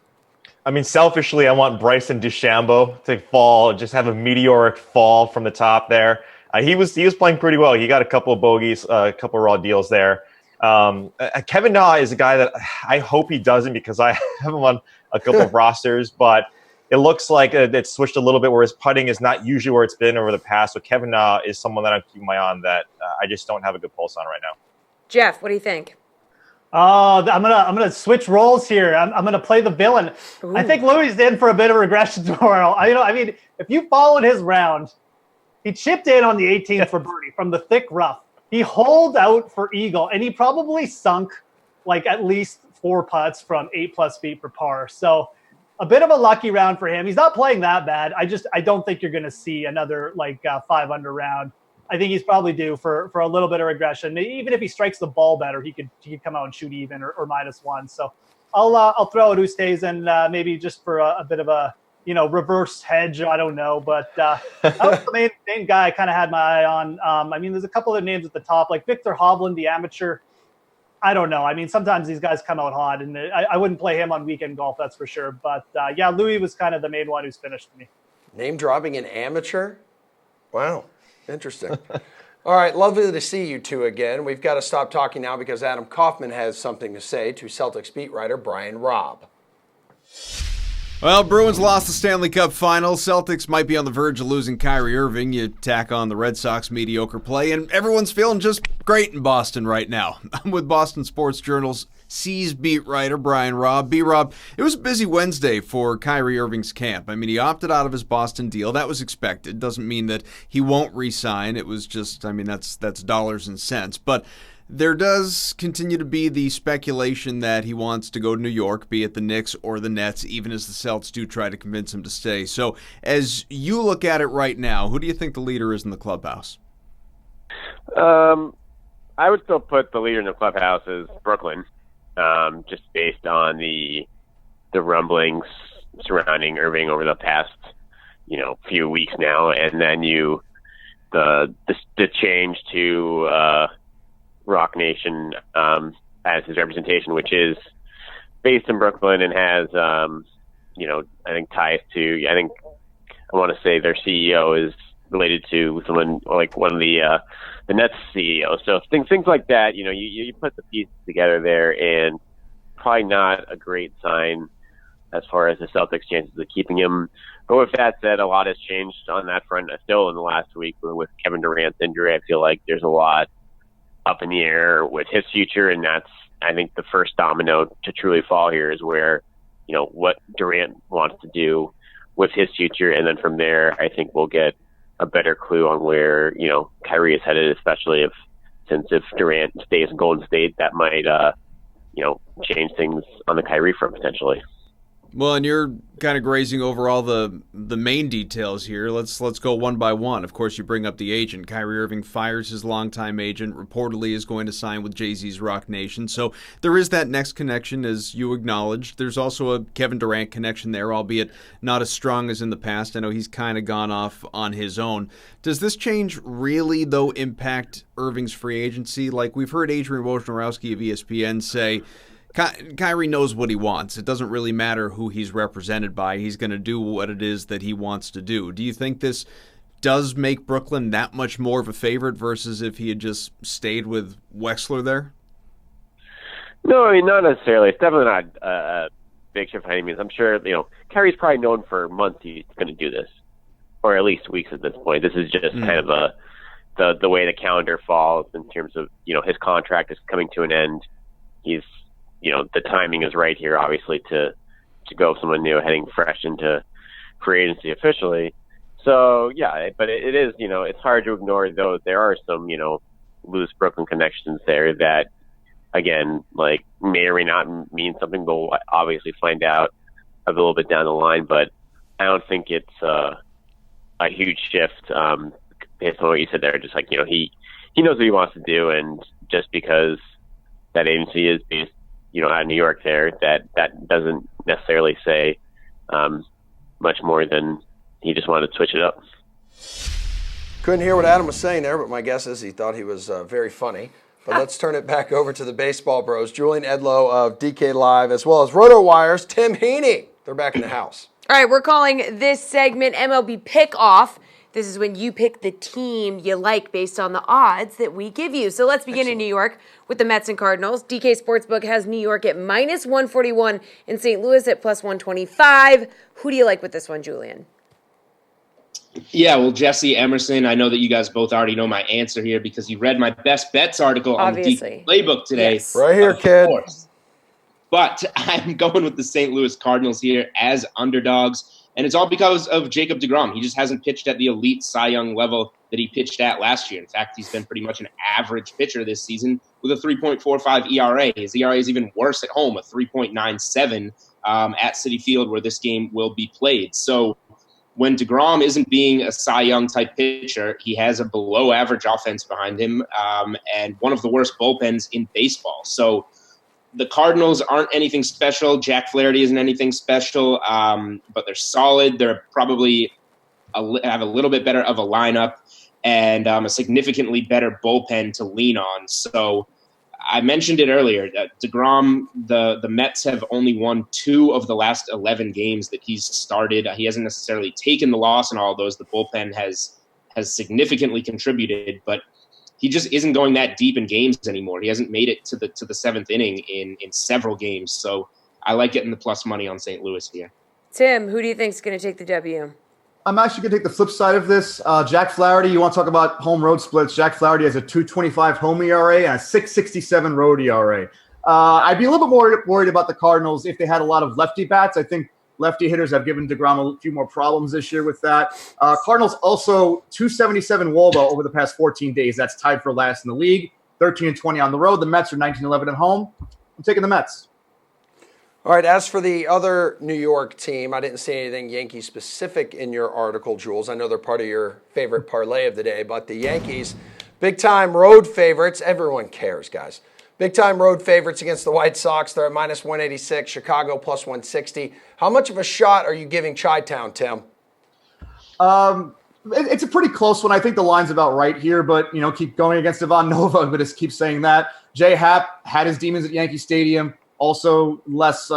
I mean, selfishly, I want Bryson DeChambeau to fall, just have a meteoric fall from the top there. He was playing pretty well. He got a couple of bogeys, a couple of raw deals there. Kevin Na is a guy that I hope he doesn't, because I have him on a couple of rosters, but it looks like it's switched a little bit where his putting is not usually where it's been over the past. So Kevin Na is someone that I'm keeping my eye on that I just don't have a good pulse on right now. Jeff, what do you think? Oh, I'm gonna switch roles here. I'm gonna play the villain. Ooh. I think Louis is in for a bit of regression tomorrow. I mean, if you followed his round, he chipped in on the 18th for birdie from the thick rough. He holed out for eagle, and he probably sunk like at least 4 putts from 8+ feet for par. So a bit of a lucky round for him. He's not playing that bad. I don't think you're going to see another 5 under round. I think he's probably due for a little bit of regression. Even if he strikes the ball better, he could come out and shoot even or -1. So I'll throw out Oosthuizen maybe just for a bit of a reverse hedge. I don't know, but that was the main guy I kind of had my eye on. I mean, there's a couple of names at the top, like Victor Hovland, the amateur. I don't know. I mean, sometimes these guys come out hot, and I wouldn't play him on weekend golf, that's for sure. But yeah, Louis was kind of the main one who's finished for me. Name dropping an amateur? Wow, interesting. All right, lovely to see you two again. We've got to stop talking now because Adam Kaufman has something to say to Celtics beat writer Ryan Robb. Well, Bruins lost the Stanley Cup final. Celtics might be on the verge of losing Kyrie Irving. You tack on the Red Sox mediocre play, and everyone's feeling just great in Boston right now. I'm with Boston Sports Journal's C's beat writer Ryan Robb. B-Rob, it was a busy Wednesday for Kyrie Irving's camp. I mean, he opted out of his Boston deal. That was expected. Doesn't mean that he won't re-sign. It was just, I mean, that's dollars and cents. But there does continue to be the speculation that he wants to go to New York, be it the Knicks or the Nets, even as the Celtics do try to convince him to stay. So as you look at it right now, who do you think the leader is in the clubhouse? I would still put the leader in the clubhouse as Brooklyn, just based on the rumblings surrounding Irving over the past, few weeks now. And then the change to Rock Nation as his representation, which is based in Brooklyn and has, I think ties to, I want to say their CEO is related to someone like one of the Nets CEOs. So things like that, you put the pieces together there, and probably not a great sign as far as the Celtics' chances of keeping him. But with that said, a lot has changed on that front still in the last week with Kevin Durant's injury. I feel like there's a lot up in the air with his future, and that's, I think, the first domino to truly fall here is where, what Durant wants to do with his future, and then from there, I think we'll get a better clue on where, Kyrie is headed, especially if Durant stays in Golden State, that might, change things on the Kyrie front potentially. Well, and you're kind of grazing over all the main details here. Let's go one by one. Of course, you bring up the agent. Kyrie Irving fires his longtime agent, reportedly is going to sign with Jay-Z's Rock Nation. So there is that next connection, as you acknowledged. There's also a Kevin Durant connection there, albeit not as strong as in the past. I know he's kind of gone off on his own. Does this change really, though, impact Irving's free agency? Like we've heard Adrian Wojnarowski of ESPN say, Kyrie knows what he wants. It doesn't really matter who he's represented by. He's going to do what it is that he wants to do. Do you think this does make Brooklyn that much more of a favorite versus if he had just stayed with Wexler there? No, I mean, not necessarily. It's definitely not a big shift by any means. I'm sure, Kyrie's probably known for months he's going to do this, or at least weeks at this point. This is just kind of the way the calendar falls in terms of, his contract is coming to an end. He's the timing is right here, obviously, to go with someone new, heading fresh into free agency officially. So, yeah, but it is, it's hard to ignore, though. There are some, loose Brooklyn connections there that, again, may or may not mean something. We'll obviously find out a little bit down the line, but I don't think it's a huge shift based on what you said there. Just he knows what he wants to do, and just because that agency is based out of New York there, that doesn't necessarily say much more than he just wanted to switch it up. Couldn't hear what Adam was saying there, but my guess is he thought he was very funny. But let's turn it back over to the baseball bros. Julian Edlow of DK Live, as well as RotoWire's Tim Heaney They're back in the house. All right, we're calling this segment MLB Pick Off. This is when you pick the team you like based on the odds that we give you. So let's begin in New York with the Mets and Cardinals. DK Sportsbook has New York at -141 and St. Louis at +125. Who do you like with this one, Julian? Yeah, well, Jessie, Emerson, I know that you guys both already know my answer here because you read my best bets article on the DK Playbook today. Yes. Right here, kid. Course. But I'm going with the St. Louis Cardinals here as underdogs, and it's all because of Jacob deGrom. He just hasn't pitched at the elite Cy Young level that he pitched at last year. In fact, he's been pretty much an average pitcher this season with a 3.45 ERA. His ERA is even worse at home, a 3.97 at Citi Field where this game will be played. So when deGrom isn't being a Cy Young type pitcher, he has a below average offense behind him and one of the worst bullpens in baseball. So the Cardinals aren't anything special. Jack Flaherty isn't anything special, but they're solid. They're probably have a little bit better of a lineup and a significantly better bullpen to lean on. So I mentioned it earlier. deGrom, the Mets have only won 2 of the last 11 games that he's started. He hasn't necessarily taken the loss in all of those. The bullpen has significantly contributed, but he just isn't going that deep in games anymore. He hasn't made it to the 7th inning in several games. So I like getting the plus money on St. Louis here. Tim, who do you think is going to take the W? I'm actually going to take the flip side of this. Jack Flaherty, you want to talk about home road splits. Jack Flaherty has a 2.25 home ERA and a 6.67 road ERA. I'd be a little bit more worried about the Cardinals if they had a lot of lefty bats. I think lefty hitters have given deGrom a few more problems this year with that. Cardinals also 277 WOBA over the past 14 days. That's tied for last in the league. 13-20 on the road. The Mets are 19-11 at home. I'm taking the Mets. All right, as for the other New York team, I didn't see anything Yankee-specific in your article, Jules. I know they're part of your favorite parlay of the day, but the Yankees, big-time road favorites. Everyone cares, guys. Big-time road favorites against the White Sox. They're at -186, Chicago +160. How much of a shot are you giving Chi-Town, Tim? It's a pretty close one. I think the line's about right here, but, keep going against Ivan Nova, but just keep saying that. Jay Happ had his demons at Yankee Stadium. Also less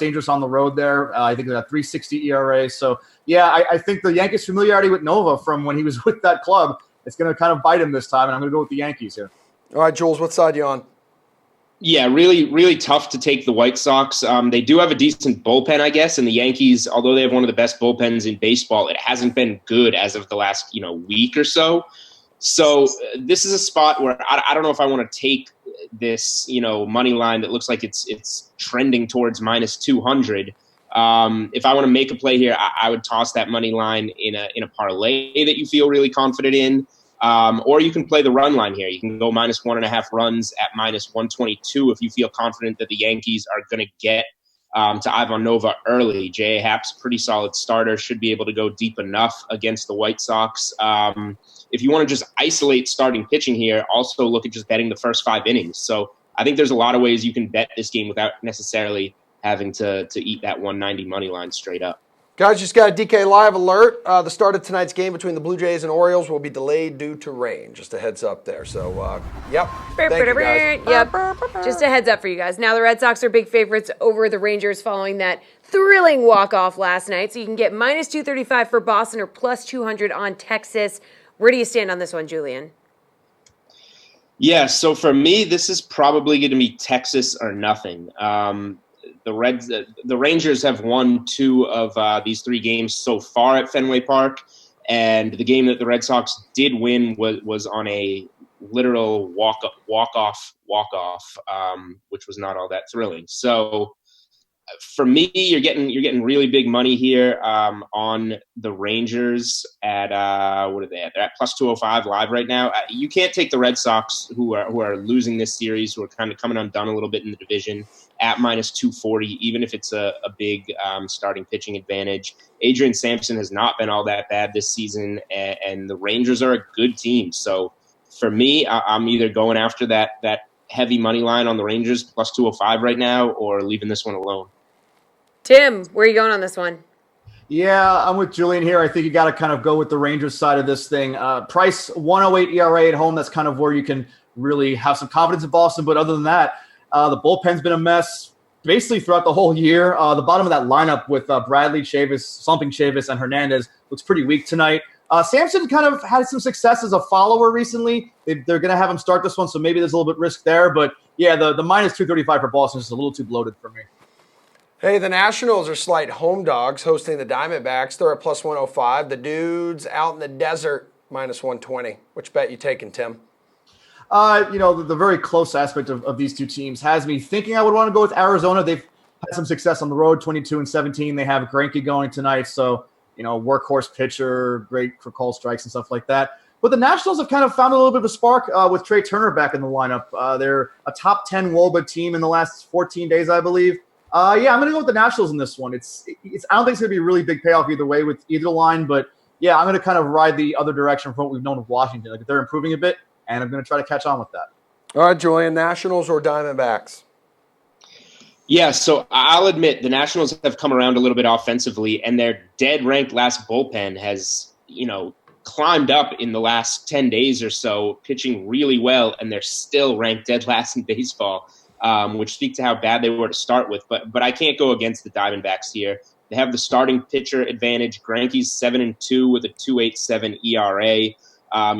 dangerous on the road there. I think they're at 3.60 ERA. So, yeah, I think the Yankees' familiarity with Nova from when he was with that club, it's going to kind of bite him this time, and I'm going to go with the Yankees here. All right, Jules, what side are you on? Yeah, really, really tough to take the White Sox. They do have a decent bullpen, I guess, and the Yankees, although they have one of the best bullpens in baseball, it hasn't been good as of the last week or so. So this is a spot where I don't know if I want to take this money line that looks like it's trending towards -200. If I want to make a play here, I would toss that money line in a parlay that you feel really confident in. Or you can play the run line here. You can go -1.5 runs at -122 if you feel confident that the Yankees are going to get to Ivan Nova early. J.A. Happ's pretty solid starter, should be able to go deep enough against the White Sox. If you want to just isolate starting pitching here, also look at just betting the first 5 innings. So I think there's a lot of ways you can bet this game without necessarily having to eat that 190 money line straight up. Guys, just got a DK Live alert. The start of tonight's game between the Blue Jays and Orioles will be delayed due to rain. Just a heads up there. So, yep. Thank you, guys. Yep. Just a heads up for you guys. Now the Red Sox are big favorites over the Rangers following that thrilling walk-off last night. So you can get -235 for Boston or +200 on Texas. Where do you stand on this one, Julian? Yeah, so for me, this is probably going to be Texas or nothing. The Rangers have won 2 of these 3 games so far at Fenway Park, and the game that the Red Sox did win was on a literal walk-off, which was not all that thrilling. So for me, you're getting really big money here on the Rangers at what are they at? They're at +205 live right now. You can't take the Red Sox, who are losing this series, who are kind of coming undone a little bit in the division, at -240, even if it's a big starting pitching advantage. Adrian Sampson has not been all that bad this season, and the Rangers are a good team. So for me, I'm either going after that heavy money line on the Rangers +205 right now, or leaving this one alone. Tim, where are you going on this one? Yeah, I'm with Julian here. I think you got to kind of go with the Rangers side of this thing. Price 108 ERA at home. That's kind of where you can really have some confidence in Boston. But other than that, the bullpen's been a mess. basically throughout the whole year. The bottom of that lineup with Bradley, slumping Chavis, and Hernandez looks pretty weak tonight. Sampson kind of had some success as a follower recently. They're going to have him start this one, so maybe there's a little bit risk there. But yeah, the minus 235 for Boston is just a little too bloated for me. Hey, the Nationals are slight home dogs hosting the Diamondbacks. They're at plus 105. The Dudes out in the desert, minus 120. Which bet you taking, Tim? The very close aspect of these two teams has me thinking I would want to go with Arizona. They've had some success on the road, 22-17. They have Greinke going tonight, so workhorse pitcher, great for call strikes and stuff like that. But the Nationals have kind of found a little bit of a spark with Trey Turner back in the lineup. They're a top 10 WOBA team in the last 14 days, I believe. I'm going to go with the Nationals in this one. It's I don't think it's going to be a really big payoff either way with either line, but yeah, I'm going to kind of ride the other direction from what we've known of Washington. Like they're improving a bit, and I'm going to try to catch on with that. All right, Julian, Nationals or Diamondbacks? Yeah, so I'll admit the Nationals have come around a little bit offensively, and their dead-ranked last bullpen has, climbed up in the last 10 days or so, pitching really well, and they're still ranked dead last in baseball, which speaks to how bad they were to start with. But I can't go against the Diamondbacks here. They have the starting pitcher advantage. Greinke's 7-2 with a 2.87 ERA.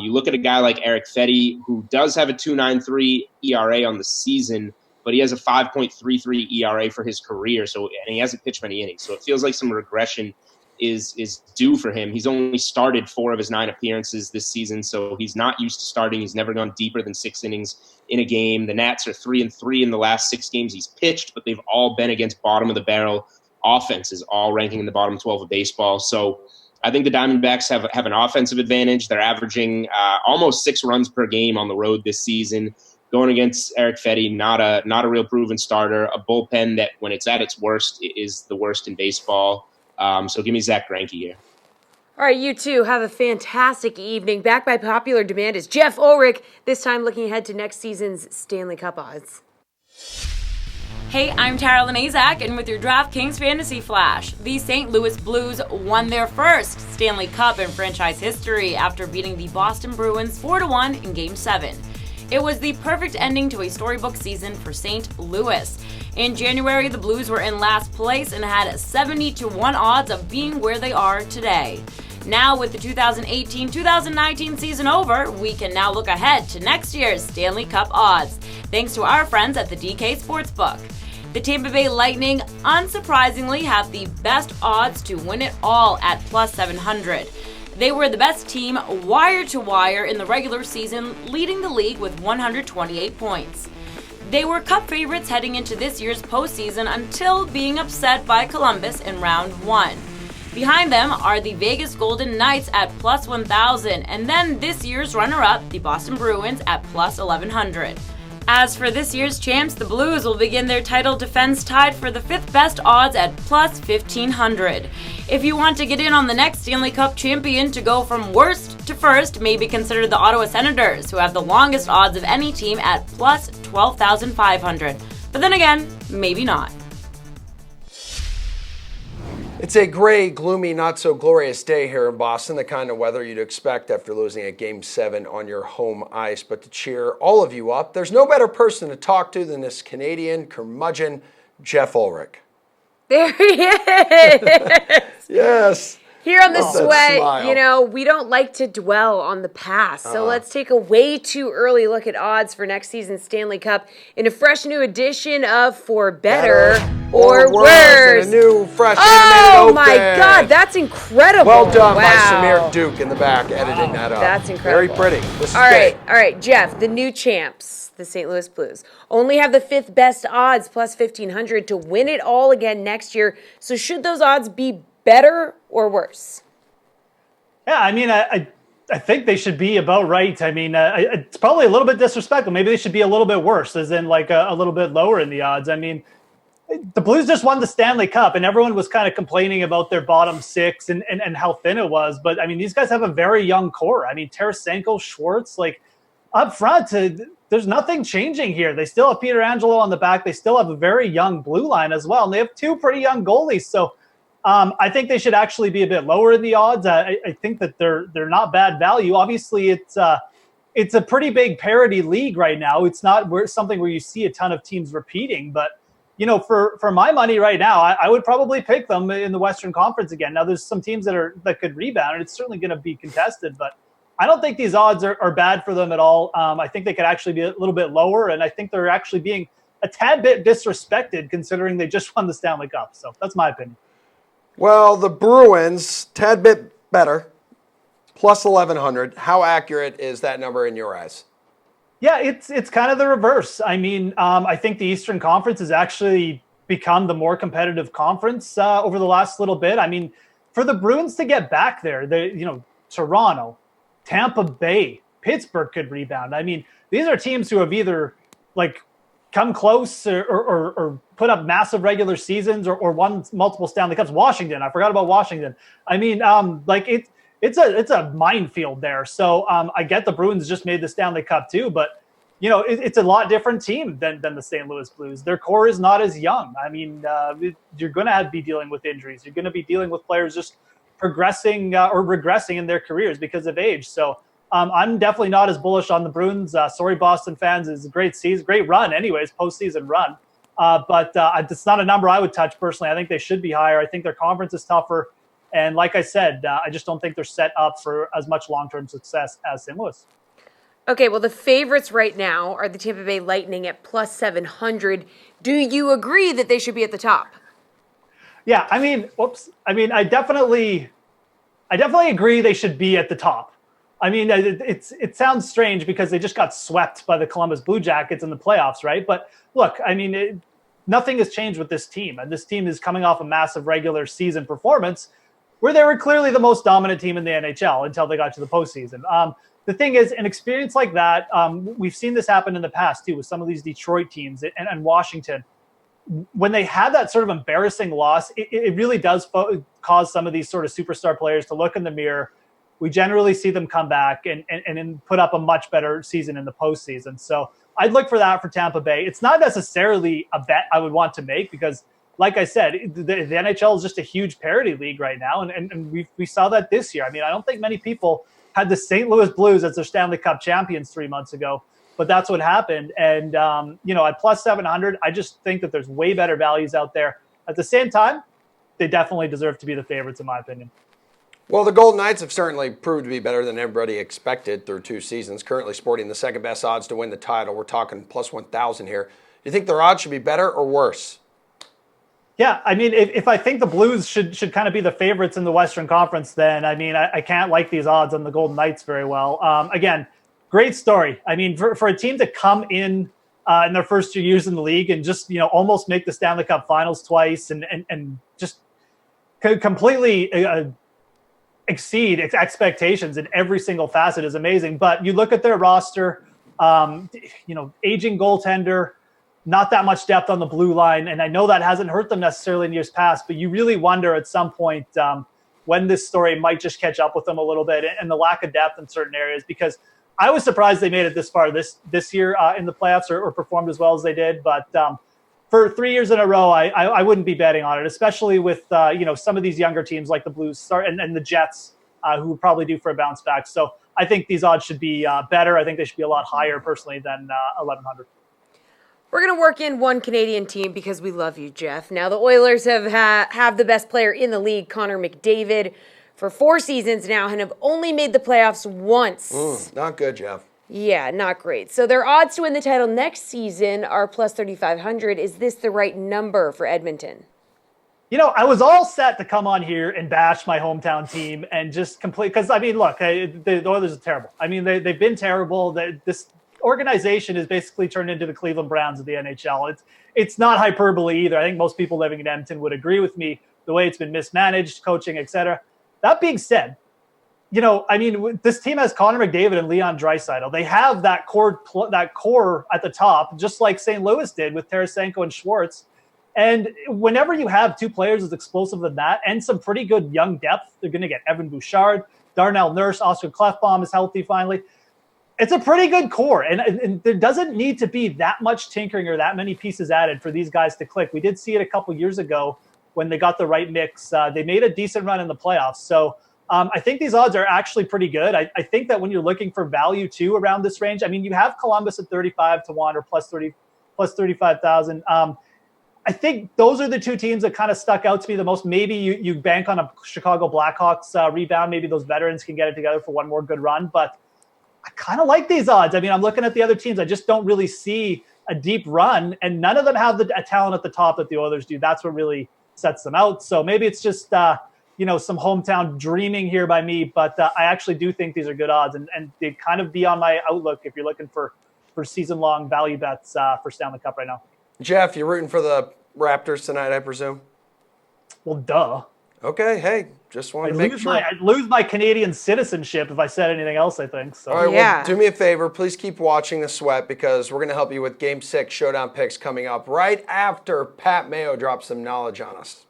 You look at a guy like Eric Fetty, who does have a 2.93 ERA on the season, but he has a 5.33 ERA for his career, and he hasn't pitched many innings. So it feels like some regression is due for him. He's only started 4 of his 9 appearances this season, so he's not used to starting. He's never gone deeper than 6 innings in a game. The Nats are 3-3 in the last 6 games he's pitched, but they've all been against bottom-of-the-barrel offenses, all ranking in the bottom 12 of baseball. So I think the Diamondbacks have an offensive advantage. They're averaging almost 6 runs per game on the road this season, going against Eric Fetty, not a real proven starter, a bullpen that when it's at its worst is the worst in baseball. So give me Zach Greinke here. All right, you two have a fantastic evening. Back by popular demand is Jeff Ulrich, this time looking ahead to next season's Stanley Cup odds. Hey, I'm Tara Lenazak, and with your DraftKings Fantasy Flash, the St. Louis Blues won their first Stanley Cup in franchise history after beating the Boston Bruins 4-1 in Game 7. It was the perfect ending to a storybook season for St. Louis. In January, the Blues were in last place and had 70-1 odds of being where they are today. Now, with the 2018-2019 season over, we can now look ahead to next year's Stanley Cup odds, thanks to our friends at the DK Sportsbook. The Tampa Bay Lightning, unsurprisingly, have the best odds to win it all at plus 700. They were the best team wire to wire in the regular season, leading the league with 128 points. They were Cup favorites heading into this year's postseason until being upset by Columbus in round 1. Behind them are the Vegas Golden Knights at plus 1,000, and then this year's runner-up, the Boston Bruins, at plus 1,100. As for this year's champs, the Blues will begin their title defense tied for the 5th best odds at plus 1,500. If you want to get in on the next Stanley Cup champion to go from worst to first, maybe consider the Ottawa Senators, who have the longest odds of any team at plus 12,500. But then again, maybe not. It's a gray, gloomy, not-so-glorious day here in Boston, the kind of weather you'd expect after losing at Game 7 on your home ice. But to cheer all of you up, there's no better person to talk to than this Canadian curmudgeon, Jeff Ulrich. There he is! Yes. Here on the Sweat, we don't like to dwell on the past. So let's take a way too early look at odds for next season's Stanley Cup in a fresh new edition of For Better or Worse. And a new, fresh Oh animated my open. God, that's incredible. Well done by Wow. Samir Duke in the back, editing that up. That's incredible. Very pretty. This is All right, Jeff, the new champs, the St. Louis Blues, only have the 5th best odds, plus 1,500, to win it all again next year. So should those odds be better or worse? Yeah, I mean, I think they should be about right. I mean, it's probably a little bit disrespectful. Maybe they should be a little bit worse, as in like a little bit lower in the odds. I mean, the Blues just won the Stanley Cup, and everyone was kind of complaining about their bottom 6 and how thin it was. But, I mean, these guys have a very young core. I mean, Tarasenko, Schwartz, like up front, there's nothing changing here. They still have Peter Angelo on the back. They still have a very young blue line as well, and they have 2 pretty young goalies. So, I think they should actually be a bit lower in the odds. I think that they're not bad value. Obviously, it's a pretty big parity league right now. It's not something where you see a ton of teams repeating, but for my money right now, I would probably pick them in the Western Conference again. Now, there's some teams that could rebound, and it's certainly going to be contested, but I don't think these odds are bad for them at all. I think they could actually be a little bit lower, and I think they're actually being a tad bit disrespected considering they just won the Stanley Cup. So that's my opinion. Well, the Bruins, tad bit better, plus 1,100. How accurate is that number in your eyes? Yeah, it's kind of the reverse. I mean, I think the Eastern Conference has actually become the more competitive conference over the last little bit. I mean, for the Bruins to get back there, Toronto, Tampa Bay, Pittsburgh could rebound. I mean, these are teams who have either come close or put up massive regular seasons or won multiple Stanley Cups. Washington, I forgot about Washington. I mean, it's a minefield there. So I get the Bruins just made the Stanley Cup too, but it's a lot different team than the St. Louis Blues. Their core is not as young. I mean, you're going to be dealing with injuries. You're going to be dealing with players just progressing or regressing in their careers because of age. So I'm definitely not as bullish on the Bruins. Sorry, Boston fans. It's a great season, great run anyways, postseason run. But it's not a number I would touch personally. I think they should be higher. I think their conference is tougher. And like I said, I just don't think they're set up for as much long-term success as St. Louis. Okay, well, the favorites right now are the Tampa Bay Lightning at plus 700. Do you agree that they should be at the top? Yeah, I definitely agree they should be at the top. I mean, it sounds strange because they just got swept by the Columbus Blue Jackets in the playoffs, right? But look, I mean, nothing has changed with this team. And this team is coming off a massive regular season performance where they were clearly the most dominant team in the NHL until they got to the postseason. The thing is, an experience like that, we've seen this happen in the past too with some of these Detroit teams and Washington. When they have that sort of embarrassing loss, it really does cause some of these sort of superstar players to look in the mirror. We generally see them come back and put up a much better season in the postseason. So I'd look for that for Tampa Bay. It's not necessarily a bet I would want to make because, like I said, the NHL is just a huge parity league right now, and we saw that this year. I mean, I don't think many people had the St. Louis Blues as their Stanley Cup champions 3 months ago, but that's what happened. And, at plus 700, I just think that there's way better values out there. At the same time, they definitely deserve to be the favorites, in my opinion. Well, the Golden Knights have certainly proved to be better than everybody expected through 2 seasons, currently sporting the second best odds to win the title. We're talking plus 1,000 here. Do you think their odds should be better or worse? Yeah, I mean, if I think the Blues should kind of be the favorites in the Western Conference, then, I mean, I can't like these odds on the Golden Knights very well. Again, great story. I mean, for a team to come in their first 2 years in the league and just, almost make the Stanley Cup Finals twice and just completely exceed expectations in every single facet is amazing. But you look at their roster, aging goaltender, not that much depth on the blue line. And I know that hasn't hurt them necessarily in years past, but you really wonder at some point when this story might just catch up with them a little bit and the lack of depth in certain areas, because I was surprised they made it this far this year in the playoffs or performed as well as they did. But for 3 years in a row, I wouldn't be betting on it, especially with some of these younger teams like the Blues and the Jets, who would probably due for a bounce back. So I think these odds should be better. I think they should be a lot higher personally than 1,100. We're going to work in one Canadian team because we love you, Jeff. Now, the Oilers have the best player in the league, Connor McDavid, for 4 seasons now and have only made the playoffs once. Not good, Jeff. Yeah, not great. So their odds to win the title next season are plus 3,500. Is this the right number for Edmonton? I was all set to come on here and bash my hometown team and just complete, because, I mean, look, the Oilers are terrible. I mean, they've been terrible. This organization is basically turned into the Cleveland Browns of the NHL. It's not hyperbole either. I think most people living in Edmonton would agree with me, the way it's been mismanaged, coaching, etc. That being said, this team has Connor McDavid and Leon Draisaitl. They have that core at the top, just like St. Louis did with Tarasenko and Schwartz. And whenever you have 2 players as explosive as that and some pretty good young depth, they're going to get Evan Bouchard, Darnell Nurse, Oscar Klefbom is healthy finally. It's a pretty good core, and there doesn't need to be that much tinkering or that many pieces added for these guys to click. We did see it a couple years ago when they got the right mix. They made a decent run in the playoffs. So I think these odds are actually pretty good. I think that when you're looking for value too around this range, I mean, you have Columbus at 35 to 1 or plus 35,000. I think those are the two teams that kind of stuck out to me the most. Maybe you bank on a Chicago Blackhawks rebound. Maybe those veterans can get it together for one more good run. But I kind of like these odds. I mean, I'm looking at the other teams. I just don't really see a deep run, and none of them have a talent at the top that the Oilers do. That's what really sets them out. So maybe it's just some hometown dreaming here by me. But I actually do think these are good odds, and they'd kind of be on my outlook if you're looking for season-long value bets for Stanley Cup right now. Jeff, you're rooting for the Raptors tonight, I presume? Well, duh. Okay, hey, just wanted to make sure. I'd lose my Canadian citizenship if I said anything else, I think. So. All right, well, do me a favor. Please keep watching the Sweat because we're going to help you with Game 6 Showdown picks coming up right after Pat Mayo drops some knowledge on us.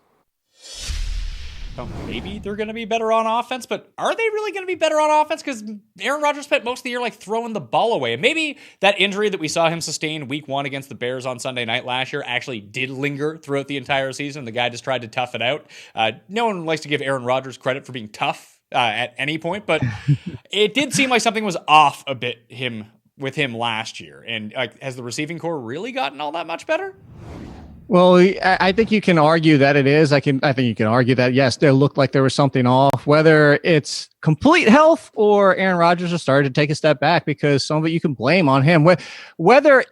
Well, maybe they're going to be better on offense, but are they really going to be better on offense? Because Aaron Rodgers spent most of the year throwing the ball away. And maybe that injury that we saw him sustain week 1 against the Bears on Sunday night last year actually did linger throughout the entire season. The guy just tried to tough it out. No one likes to give Aaron Rodgers credit for being tough at any point, but it did seem like something was off a bit with him last year. And has the receiving core really gotten all that much better? Well, I think you can argue that it is. I think you can argue that, yes, there looked like there was something off, whether it's complete health or Aaron Rodgers has started to take a step back, because some of it you can blame on him. Whether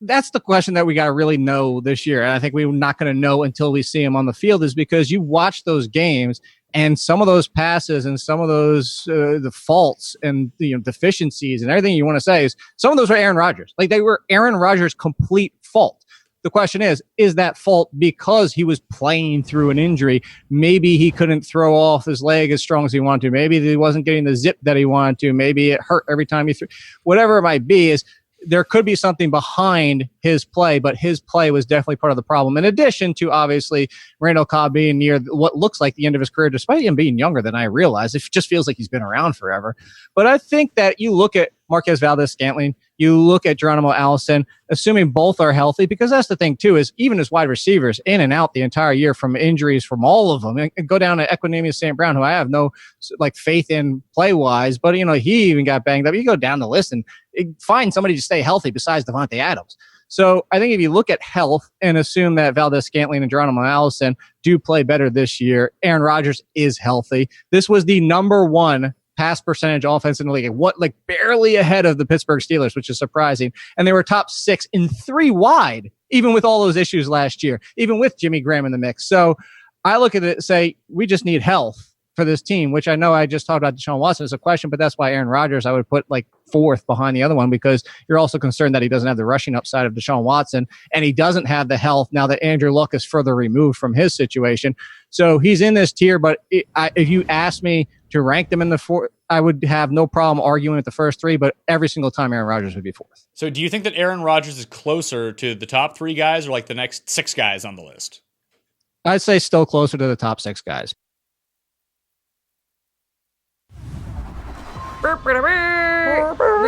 that's the question that we got to really know this year. And I think we're not going to know until we see him on the field, is because you watch those games and some of those passes and some of those the faults and deficiencies and everything you want to say is some of those were Aaron Rodgers. They were Aaron Rodgers' complete fault. The question is that fault because he was playing through an injury? Maybe he couldn't throw off his leg as strong as he wanted to. Maybe he wasn't getting the zip that he wanted to. Maybe it hurt every time he threw. Whatever it might be, is there could be something behind his play, but his play was definitely part of the problem. In addition to, obviously, Randall Cobb being near what looks like the end of his career, despite him being younger than I realized. It just feels like he's been around forever. But I think that you look at Marquez Valdes-Scantling, you look at Geronimo Allison, assuming both are healthy, because that's the thing, too, is even as wide receivers, in and out the entire year from injuries from all of them, and go down to Equanimeous St. Brown, who I have no faith in play-wise, but, he even got banged up. You go down the list and find somebody to stay healthy besides Devontae Adams. So I think if you look at health and assume that Valdes-Scantling and Geronimo Allison do play better this year, Aaron Rodgers is healthy. This was the number 1 pass percentage offense in the league, barely ahead of the Pittsburgh Steelers, which is surprising. And they were top 6 in 3 wide, even with all those issues last year, even with Jimmy Graham in the mix. So I look at it and say, we just need health for this team, which I know I just talked about Deshaun Watson as a question, but that's why Aaron Rodgers I would put 4th behind the other one, because you're also concerned that he doesn't have the rushing upside of Deshaun Watson, and he doesn't have the health now that Andrew Luck is further removed from his situation. So he's in this tier, but if you ask me to rank them in the 4th, I would have no problem arguing with the first 3, but every single time Aaron Rodgers would be 4th. So do you think that Aaron Rodgers is closer to the top 3 guys or the next 6 guys on the list? I'd say still closer to the top 6 guys. We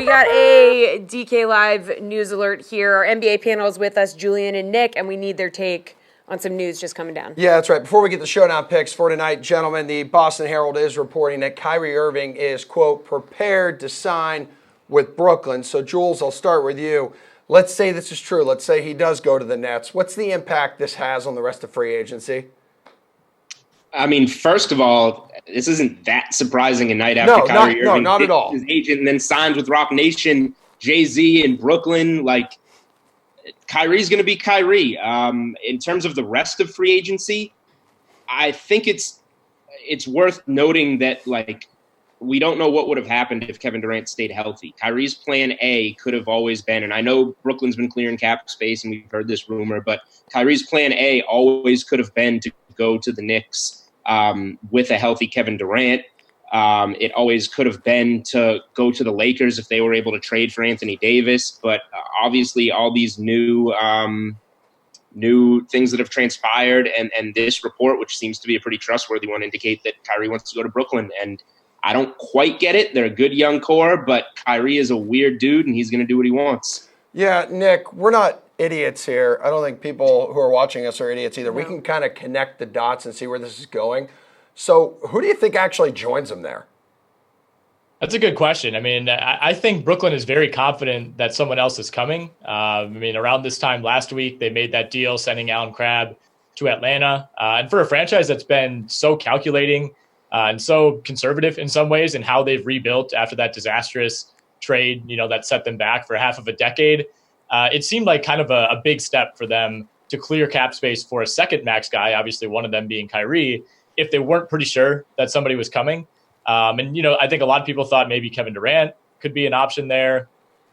got a DK Live news alert here. Our NBA panel is with us, Julian and Nick, and we need their take on some news just coming down. Yeah, that's right. Before we get the Showdown picks for tonight, gentlemen, the Boston Herald is reporting that Kyrie Irving is, quote, prepared to sign with Brooklyn. So, Jules, I'll start with you. Let's say this is true. Let's say he does go to the Nets. What's the impact this has on the rest of free agency? I mean, first of all, this isn't that surprising a night after Kyrie Irving not at all. His agent and then signs with Rock Nation, Jay-Z in Brooklyn. Kyrie's going to be Kyrie. In terms of the rest of free agency, I think it's worth noting that we don't know what would have happened if Kevin Durant stayed healthy. Kyrie's plan A could have always been, and I know Brooklyn's been clearing cap space and we've heard this rumor, but Kyrie's plan A always could have been to go to the Knicks with a healthy Kevin Durant. It always could have been to go to the Lakers if they were able to trade for Anthony Davis. But obviously all these new things that have transpired and this report, which seems to be a pretty trustworthy one, indicate that Kyrie wants to go to Brooklyn. And I don't quite get it. They're a good young core, but Kyrie is a weird dude and he's going to do what he wants. Yeah, Nick, we're not idiots here. I don't think people who are watching us are idiots either. No. We can kind of connect the dots and see where this is going. So who do you think actually joins him there? That's a good question. I mean, I think Brooklyn is very confident that someone else is coming. Around this time last week, they made that deal sending Allen Crabbe to Atlanta. And for a franchise that's been so calculating and so conservative in some ways in how they've rebuilt after that disastrous trade, that set them back for half of a decade, it seemed like kind of a big step for them to clear cap space for a second max guy, obviously one of them being Kyrie, if they weren't pretty sure that somebody was coming. I think a lot of people thought maybe Kevin Durant could be an option there.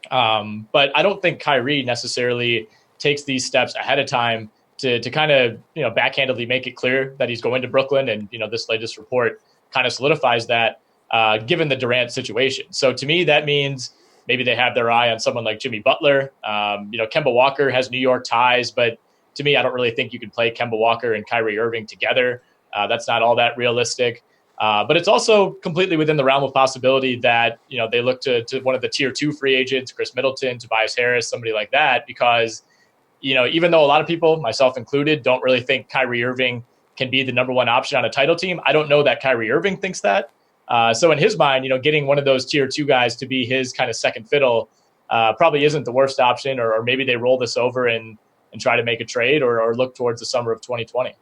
But I don't think Kyrie necessarily takes these steps ahead of time to kind of, backhandedly make it clear that he's going to Brooklyn. And, this latest report kind of solidifies that given the Durant situation. So to me, that means maybe they have their eye on someone like Jimmy Butler. Kemba Walker has New York ties, but to me, I don't really think you can play Kemba Walker and Kyrie Irving together. That's not all that realistic. But it's also completely within the realm of possibility that, they look to one of the tier 2 free agents, Chris Middleton, Tobias Harris, somebody like that, because, even though a lot of people, myself included, don't really think Kyrie Irving can be the number one option on a title team, I don't know that Kyrie Irving thinks that. So in his mind, getting one of those tier 2 guys to be his kind of second fiddle probably isn't the worst option, or maybe they roll this over and try to make a trade or look towards the summer of 2020.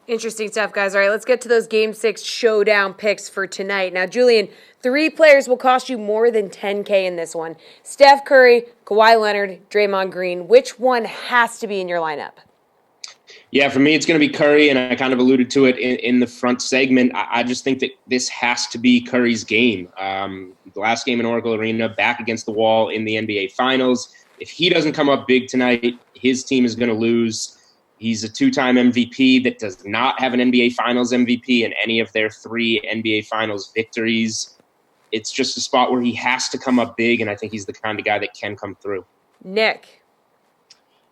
Interesting stuff, guys. All right, let's get to those Game 6 showdown picks for tonight. Now, Julian, 3 players will cost you more than $10K in this one. Steph Curry, Kawhi Leonard, Draymond Green. Which one has to be in your lineup? Yeah, for me, it's going to be Curry, and I kind of alluded to it in the front segment. I just think that this has to be Curry's game. The last game in Oracle Arena, back against the wall in the NBA Finals. If he doesn't come up big tonight, his team is going to lose. He's a 2-time MVP that does not have an NBA Finals MVP in any of their 3 NBA Finals victories. It's just a spot where he has to come up big, and I think he's the kind of guy that can come through. Nick.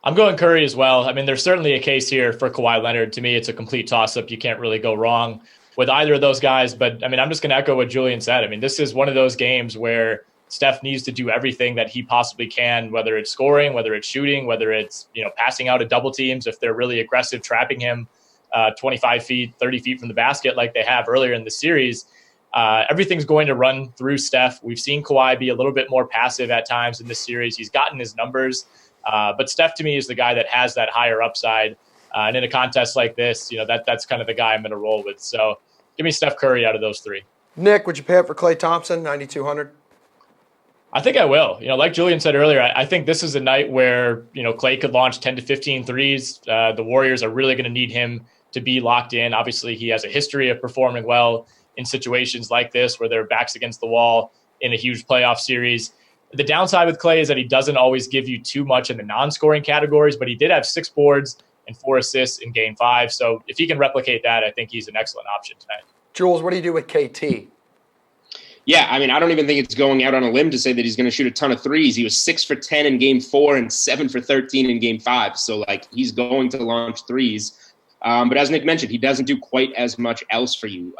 I'm going Curry as well. I mean, there's certainly a case here for Kawhi Leonard. To me, it's a complete toss-up. You can't really go wrong with either of those guys. But, I mean, I'm just going to echo what Julian said. I mean, this is one of those games where Steph needs to do everything that he possibly can, whether it's scoring, whether it's shooting, whether it's, passing out of double teams if they're really aggressive, trapping him 25 feet, 30 feet from the basket like they have earlier in the series. Everything's going to run through Steph. We've seen Kawhi be a little bit more passive at times in this series. He's gotten his numbers, but Steph to me is the guy that has that higher upside. And in a contest like this, that's kind of the guy I'm going to roll with. So give me Steph Curry out of those 3. Nick, would you pay up for Klay Thompson, 9,200? I think I will. Like Julian said earlier, I think this is a night where, Klay could launch 10 to 15 threes. The Warriors are really going to need him to be locked in. Obviously, he has a history of performing well in situations like this where their backs against the wall in a huge playoff series. The downside with Klay is that he doesn't always give you too much in the non-scoring categories, but he did have 6 boards and 4 assists in Game 5. So if he can replicate that, I think he's an excellent option tonight. Jules, what do you do with KT? Yeah, I mean, I don't even think it's going out on a limb to say that he's going to shoot a ton of threes. He was 6 for 10 in Game 4 and 7 for 13 in Game 5. So, he's going to launch threes. But as Nick mentioned, he doesn't do quite as much else for you.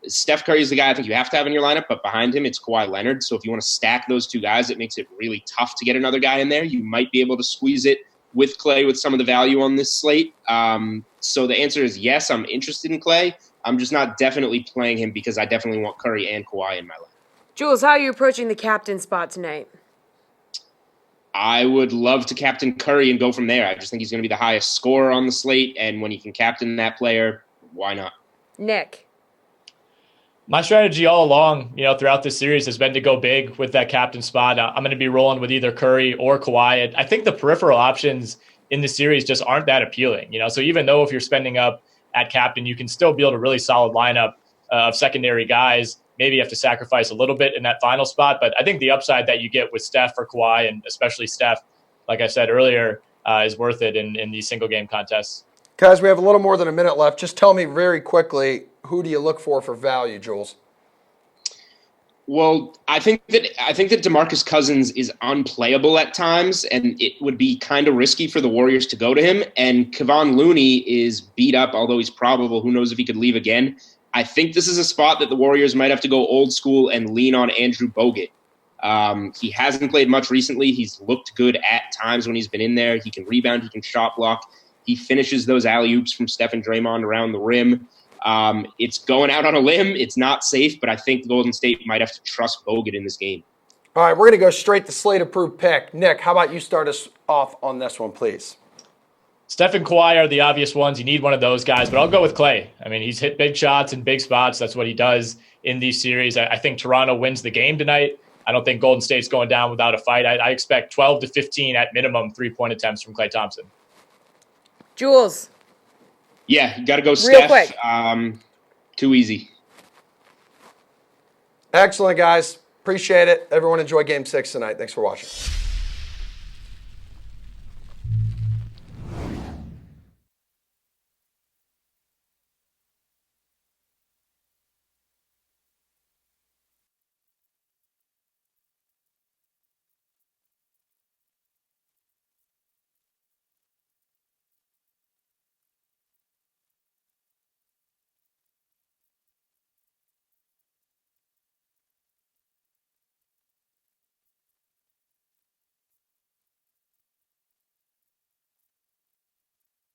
Steph Curry is the guy I think you have to have in your lineup, but behind him, it's Kawhi Leonard. So if you want to stack those 2 guys, it makes it really tough to get another guy in there. You might be able to squeeze it with Klay with some of the value on this slate. So the answer is yes, I'm interested in Klay. I'm just not definitely playing him because I definitely want Curry and Kawhi in my lineup. Jules, how are you approaching the captain spot tonight? I would love to captain Curry and go from there. I just think he's going to be the highest scorer on the slate, and when you can captain that player, why not? Nick. My strategy all along, throughout this series has been to go big with that captain spot. I'm going to be rolling with either Curry or Kawhi. I think the peripheral options in the series just aren't that appealing. So even though if you're spending up at captain, you can still build a really solid lineup of secondary guys. Maybe you have to sacrifice a little bit in that final spot, but I think the upside that you get with Steph or Kawhi, and especially Steph, like I said earlier, is worth it in these single game contests. Guys, we have a little more than a minute left. Just tell me very quickly, who do you look for value, Jules? Well, I think that DeMarcus Cousins is unplayable at times, and it would be kind of risky for the Warriors to go to him. And Kevon Looney is beat up, although he's probable. Who knows if he could leave again? I think this is a spot that the Warriors might have to go old school and lean on Andrew Bogut. He hasn't played much recently. He's looked good at times when he's been in there. He can rebound. He can shot block. He finishes those alley-oops from Steph and Draymond around the rim. It's going out on a limb. It's not safe, but I think Golden State might have to trust Bogut in this game. All right, we're going to go straight to slate-approved pick. Nick, how about you start us off on this one, please? Steph and Kawhi are the obvious ones. You need one of those guys, but I'll go with Klay. I mean, he's hit big shots in big spots. That's what he does in these series. I think Toronto wins the game tonight. I don't think Golden State's going down without a fight. I expect 12 to 15 at minimum 3-point attempts from Klay Thompson. Jules. Yeah, you got to go Real Steph. quick. Too easy. Excellent, guys. Appreciate it. Everyone enjoy Game 6 tonight. Thanks for watching.